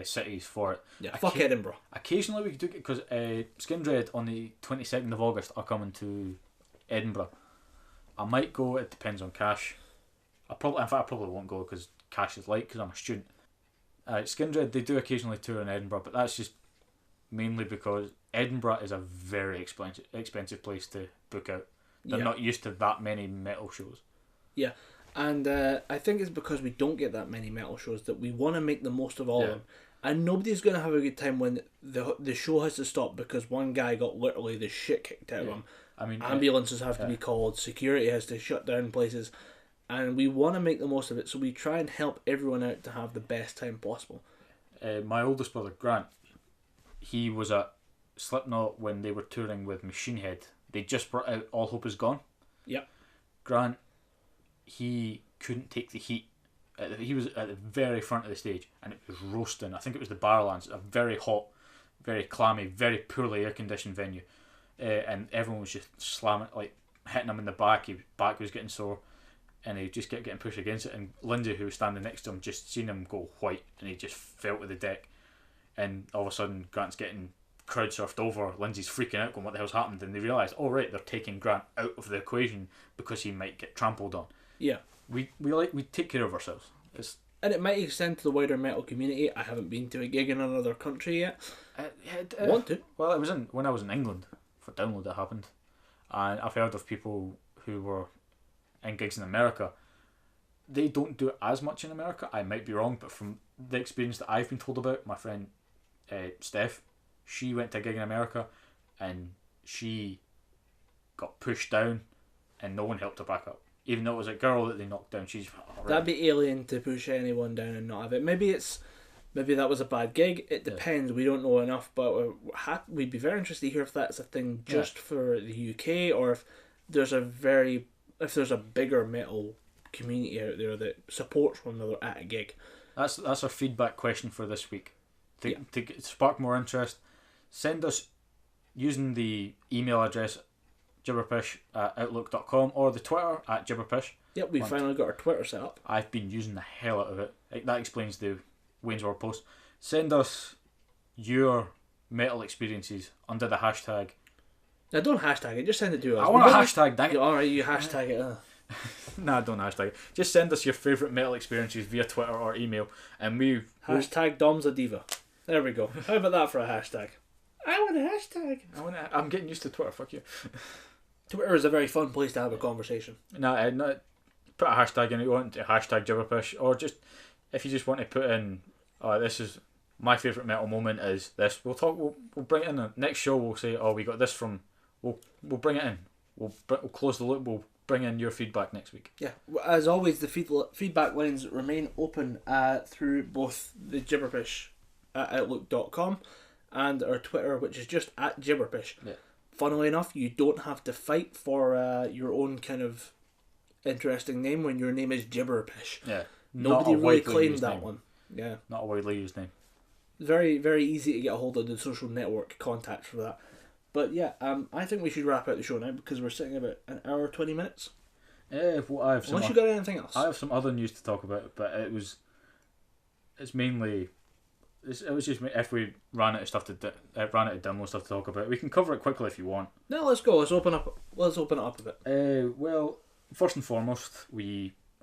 cities for it. Yeah, fuck Edinburgh. Occasionally we could do it because Skindred on the 22nd of August are coming to Edinburgh. I might go, it depends on cash. I probably won't go because cash is light because I'm a student. Skindred, they do occasionally tour in Edinburgh, but that's just mainly because Edinburgh is a very expensive place to book out. They're not used to that many metal shows. Yeah. And I think it's because we don't get that many metal shows that we want to make the most of all of them. And nobody's going to have a good time when the show has to stop because one guy got literally the shit kicked out of him. I mean, ambulances have to be called, security has to shut down places, and we want to make the most of it, so we try and help everyone out to have the best time possible. My oldest brother, Grant, he was at Slipknot when they were touring with Machine Head. They just brought out All Hope Is Gone. Yep. Grant, he couldn't take the heat. He was at the very front of the stage and it was roasting. I think it was the Barrowlands, a very hot, very clammy, very poorly air-conditioned venue. And everyone was just slamming, like hitting him in the back. His back was getting sore and he just kept getting pushed against it. And Lindsay, who was standing next to him, just seen him go white and he just fell to the deck. And all of a sudden, Grant's getting crowd surfed over. Lindsay's freaking out, going, what the hell's happened? And they realise, oh right, they're taking Grant out of the equation because he might get trampled on. Yeah. We take care of ourselves. And it might extend to the wider metal community. I haven't been to a gig in another country yet. Want to? Well, it was when I was in England for Download it happened, and I've heard of people who were in gigs in America. They don't do it as much in America. I might be wrong, but from the experience that I've been told about, my friend Steph, she went to a gig in America, and she got pushed down, and no one helped her back up. Even though it was a girl that they knocked down, she's... Right. That'd be alien to push anyone down and not have it. Maybe that was a bad gig. It depends. We don't know enough, but we'd be very interested to hear if that's a thing just for the UK, or if there's a bigger metal community out there that supports one another at a gig. That's our feedback question for this week. To spark more interest, send us using the email address gibberpish@outlook.com or the Twitter @gibberpish. Yep, we finally got our Twitter set up. I've been using the hell out of it. That explains the Wayne's World post. Send us your metal experiences under the hashtag. Now don't hashtag it, just send it to us. I want a hashtag, dang it. Alright, you hashtag it. Nah, don't hashtag it. Just send us your favourite metal experiences via Twitter or email, and hashtag Dom's a diva. There we go. How about that for a hashtag? I want a hashtag. I'm getting used to Twitter, fuck you. Twitter is a very fun place to have a conversation. No, put a hashtag in it. You want to hashtag Gibberpish, or just if you just want to put in, this is my favourite metal moment is this. We'll bring it in. The next show we'll say, we got this from. We'll bring it in. We'll close the loop. We'll bring in your feedback next week. Yeah, as always, the feedback lines remain open through both the Gibberpish @outlook.com and our Twitter, which is just @Gibberpish. Yeah. Funnily enough, you don't have to fight for your own kind of interesting name when your name is Gibberpish. Yeah. Nobody really claimed that one. Yeah. Not a widely used name. Very, very easy to get a hold of the social network contact for that. But yeah, I think we should wrap out the show now because we're sitting about an hour 20 minutes. Well, I have some. Unless you got anything else. I have some other news to talk about, but it's mainly. It was just if we ran out of stuff ran out of demo stuff to talk about. We can cover it quickly if you want. No, let's go. Let's open it up a bit. Well, first and foremost,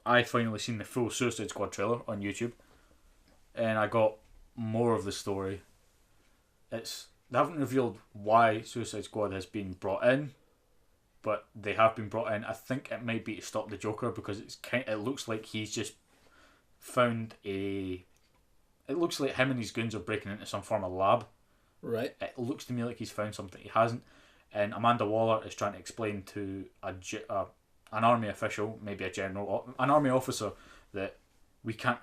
I finally seen the full Suicide Squad trailer on YouTube, and I got more of the story. They haven't revealed why Suicide Squad has been brought in, but they have been brought in. I think it might be to stop the Joker because it looks like he's just found a. It looks like him and his goons are breaking into some form of lab. Right. It looks to me like he's found something he hasn't, and Amanda Waller is trying to explain to an army official, maybe a general, an army officer, that we can't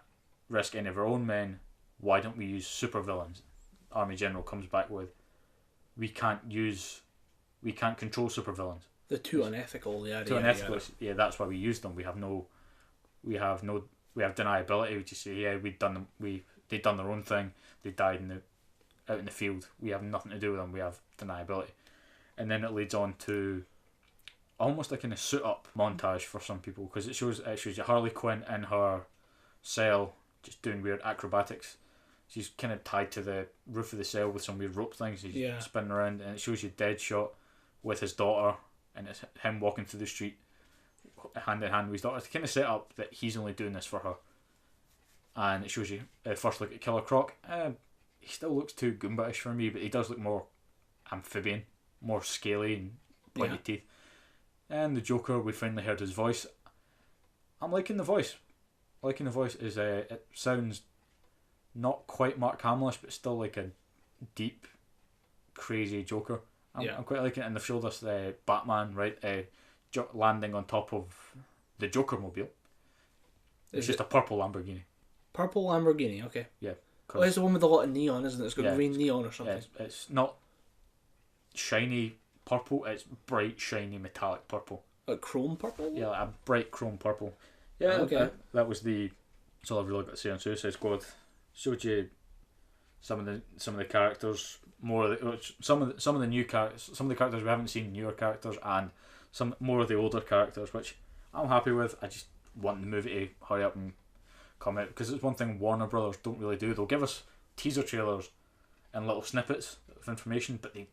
risk any of our own men. Why don't we use supervillains? Army general comes back with, we can't control supervillains. The too unethical. Yeah. Too unethical. Yeah, that's why we use them. We have deniability. We just say, yeah, they'd done their own thing. They died out in the field. We have nothing to do with them. We have deniability, and then it leads on to almost like in a suit up montage for some people because it shows you Harley Quinn in her cell just doing weird acrobatics. She's kind of tied to the roof of the cell with some weird rope things. She's spinning around, and it shows you Deadshot with his daughter, and it's him walking through the street hand in hand with his daughter. It's kind of set up that he's only doing this for her. And it shows you first look at Killer Croc. He still looks too Goomba-ish for me, but he does look more amphibian, more scaly and pointy teeth. And the Joker, we finally heard his voice. I'm liking the voice. It sounds not quite Mark Hamill's, but still like a deep, crazy Joker. I'm quite liking it. And they've showed us the Batman landing on top of the Joker mobile. It's just a purple Lamborghini. Purple Lamborghini, okay. Yeah. Oh, it's the one with a lot of neon, isn't it? It's got green neon or something. It's not shiny purple, it's bright, shiny, metallic purple. Like chrome purple? Yeah, like a bright chrome purple. Yeah, okay. That was that's all I've really got to say on Suicide Squad. Showed you some of the characters, some of the new characters, some of the characters we haven't seen, newer characters, and some more of the older characters, which I'm happy with. I just want the movie to hurry up and come out because it's one thing Warner Brothers don't really do. They'll give us teaser trailers and little snippets of information, but they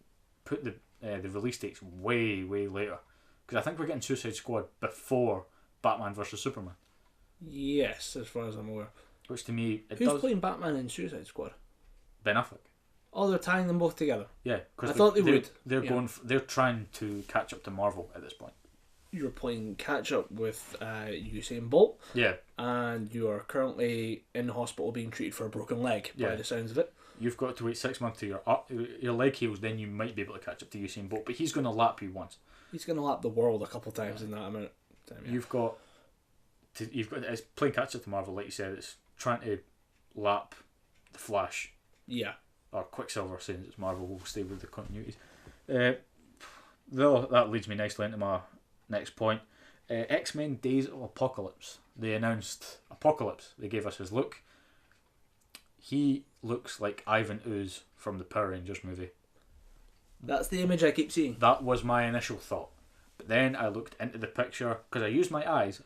put the release dates way later because I think we're getting Suicide Squad before Batman vs Superman. Yes, as far as I'm aware. Which to me, who's playing Batman in Suicide Squad? Ben Affleck. Oh, they're tying them both together. Yeah, because I thought they would. They're trying to catch up to Marvel at this point. You're playing catch up with Usain Bolt. Yeah. And you are currently in the hospital being treated for a broken leg, by the sounds of it. You've got to wait 6 months till your leg heals, then you might be able to catch up to Usain Bolt, but he's going to lap you once. He's going to lap the world a couple times in that amount of time. Yeah. It's playing catch up to Marvel, like you said. It's trying to lap the Flash. Yeah. Or Quicksilver, since it's Marvel, will stay with the continuities. That leads me nicely into my next point. X-Men Days of Apocalypse. They announced Apocalypse. They gave us his look. He looks like Ivan Ooze from the Power Rangers movie. That's the image I keep seeing. That was my initial thought. But then I looked into the picture, because I used my eyes.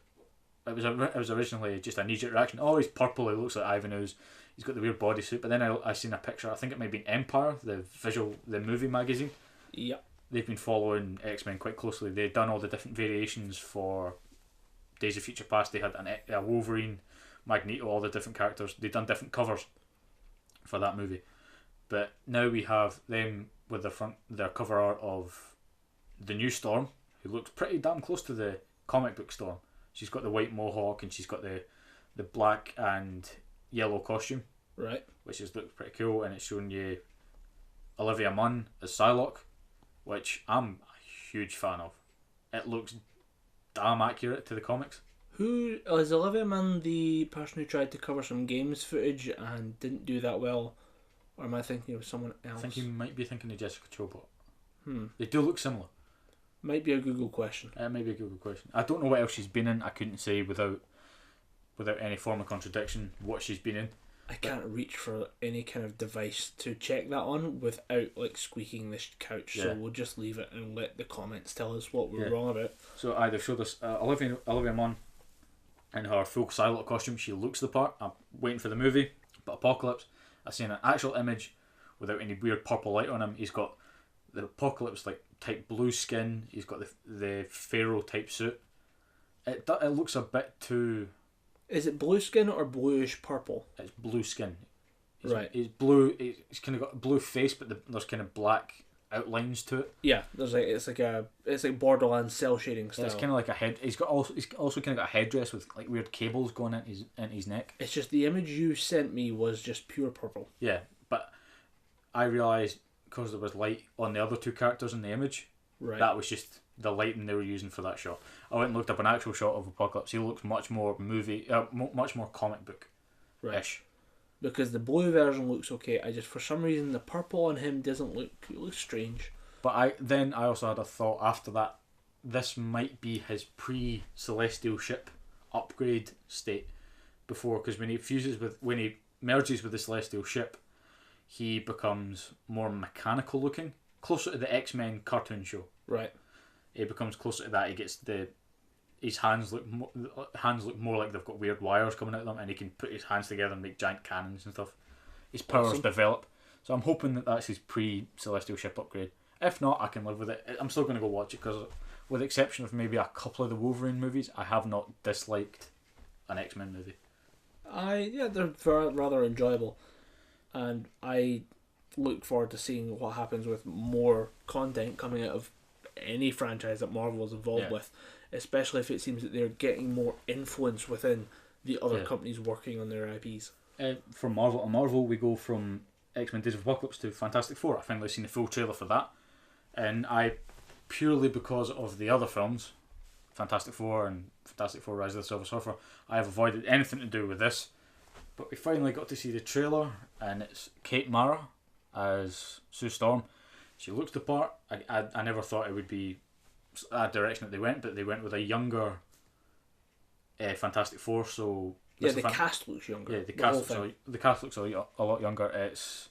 It was originally just a knee-jerk reaction. Oh, he's purple, he looks like Ivan Ooze. He's got the weird bodysuit. But then I seen a picture, I think it might be Empire, the movie magazine. Yep. They've been following X-Men quite closely. They've done all the different variations for Days of Future Past. They had a Wolverine, Magneto, all the different characters. They've done different covers for that movie. But now we have them with their cover art of the new Storm, who looks pretty damn close to the comic book Storm. She's got the white mohawk and she's got the black and yellow costume. Right. Which looks pretty cool, and it's showing you Olivia Munn as Psylocke, which I'm a huge fan of. It looks damn accurate to the comics. Who is Olivia Munn, the person who tried to cover some games footage and didn't do that well? Or am I thinking of someone else? I think you might be thinking of Jessica Chobot. They do look similar. Might be a Google question. Maybe a Google question. I don't know what else she's been in. I couldn't say without any form of contradiction what she's been in. I can't reach for any kind of device to check that on without like squeaking this couch. Yeah. So we'll just leave it and let the comments tell us what we're Yeah. wrong about. So they've showed us Olivia Munn in her full Psylocke costume. She looks the part. I'm waiting for the movie. But Apocalypse, I've seen an actual image without any weird purple light on him. He's got the Apocalypse like type blue skin. He's got the Pharaoh type suit. It looks a bit too. Is it blue skin or bluish purple? It's blue skin. Right. He's blue. He's kind of got a blue face, but there's kind of black outlines to it. Yeah, there's like it's like Borderlands cell shading style. It's kind of like a head. He's also kind of got a headdress with like weird cables going in his neck. It's just the image you sent me was just pure purple. Yeah, but I realised because there was light on the other two characters in the image, Right. that was just the lighting they were using for that shot. I went and looked up an actual shot of Apocalypse. He looks much more much more comic book ish. Right. Because the blue version looks okay. For some reason the purple on him doesn't look. It looks strange. But I also had a thought after that. This might be his pre-celestial ship upgrade state before, because when he merges with the celestial ship, he becomes more mechanical looking, closer to the X-Men cartoon show. Right. He becomes closer to that. He gets his hands look more like they've got weird wires coming out of them, and he can put his hands together and make giant cannons and stuff. His powers Awesome. develop. So I'm hoping that that's his pre-celestial ship upgrade. If not, I can live with it. I'm still going to go watch it because, with the exception of maybe a couple of the Wolverine movies, I have not disliked an X-Men movie. They're rather enjoyable, and I look forward to seeing what happens with more content coming out of any franchise that Marvel is involved with, especially if it seems that they're getting more influence within the other companies working on their IPs. From Marvel, we go from X-Men Days of Apocalypse to Fantastic Four. I finally seen the full trailer for that, and I, purely because of the other films, Fantastic Four and Fantastic Four Rise of the Silver Surfer, I have avoided anything to do with this. But we finally got to see the trailer, and it's Kate Mara as Sue Storm. She looks the part. I never thought it would be a direction that they went, but they went with a younger Fantastic Four. So the cast looks younger. Yeah, the cast looks a lot younger. It's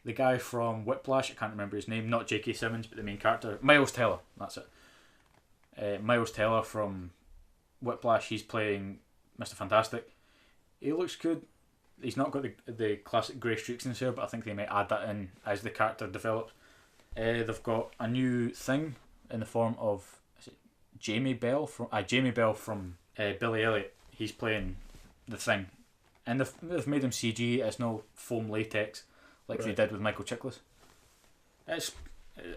the guy from Whiplash. I can't remember his name. Not J.K. Simmons, but the main character, Miles Teller. That's it. Miles Teller from Whiplash. He's playing Mr. Fantastic. He looks good. He's not got the classic grey streaks in his hair, but I think they might add that in as the character develops. They've got a new thing in the form of Jamie Bell from Billy Elliot. He's playing the Thing, and they've made him CG. It's no foam latex like they did with Michael Chiklis.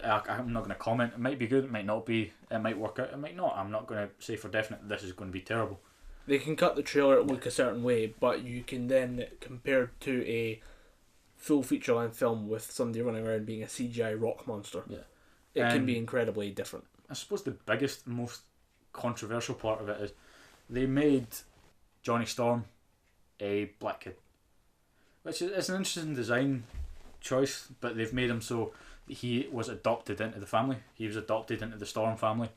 I'm not going to comment. It might be good. It might not be. It might work out. It might not. I'm not going to say for definite this is going to be terrible. They can cut the trailer to look a certain way, but you can then compare to a full feature length film with somebody running around being a CGI rock monster. Yeah, it can be incredibly different. I suppose the biggest, most controversial part of it is they made Johnny Storm a black kid, which is an interesting design choice, but they've made him so that he was adopted into the family. He was adopted into the Storm family.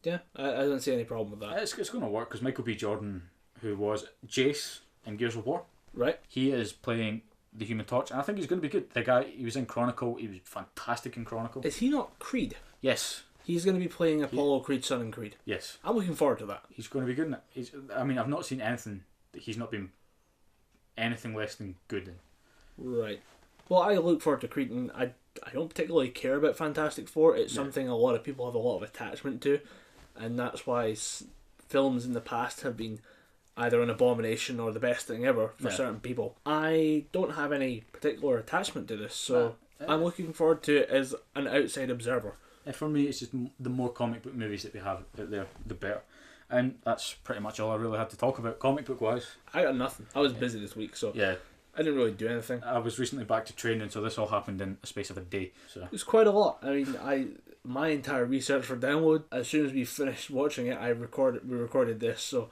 Yeah, I don't see any problem with that. It's going to work because Michael B. Jordan, who was Jace in Gears of War, right? He is playing the Human Torch, and I think he's going to be good. The guy, he was in Chronicle. He was fantastic in Chronicle. Is he not Creed? Yes. He's going to be playing Apollo Creed, Son and Creed. Yes. I'm looking forward to that. He's going to be good in it. I've not seen anything that he's not been anything less than good in. Right. Well, I look forward to Creed, and I don't particularly care about Fantastic Four. It's something a lot of people have a lot of attachment to, and that's why films in the past have been either an abomination or the best thing ever for certain people. I don't have any particular attachment to this, so I'm looking forward to it as an outside observer. For me, it's just the more comic book movies that we have out there, the better. And that's pretty much all I really had to talk about comic book wise. I got nothing. I was busy this week, so I didn't really do anything. I was recently back to training, so this all happened in a space of a day. So it was quite a lot. I mean, my entire research for Download, as soon as we finished watching it, we recorded this, so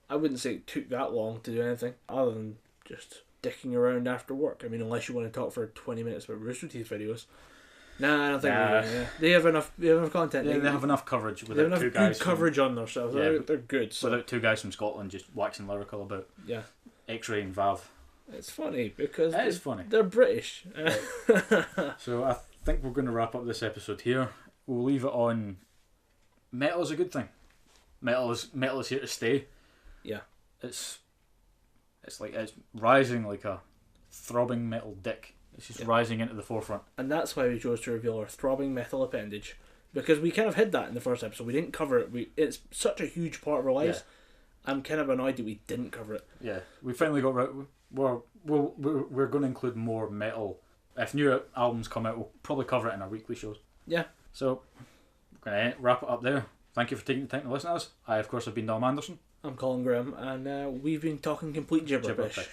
I wouldn't say it took that long to do anything other than just dicking around after work. I mean, unless you want to talk for 20 minutes about Rooster Teeth videos. Nah, I don't think they have enough. They have enough content. Yeah, they have enough coverage. They have enough two good guys coverage on themselves. Yeah, they're good. So. Without two guys from Scotland just waxing lyrical about X-Ray and Vav. It's funny because It is funny. they're British. So I think we're going to wrap up this episode here. We'll leave it on metal is a good thing. Metal is here to stay. Yeah. It's rising like a throbbing metal dick. It's just rising into the forefront. And that's why we chose to reveal our throbbing metal appendage. Because we kind of hid that in the first episode. We didn't cover it. It's such a huge part of our lives. Yeah. I'm kind of annoyed that we didn't cover it. Yeah, we finally got right. We're going to include more metal. If new albums come out, we'll probably cover it in our weekly shows. Yeah. So, we're going to wrap it up there. Thank you for taking the time to listen to us. I, of course, have been Dom Anderson. I'm Colin Graham, and we've been talking complete gibberpish.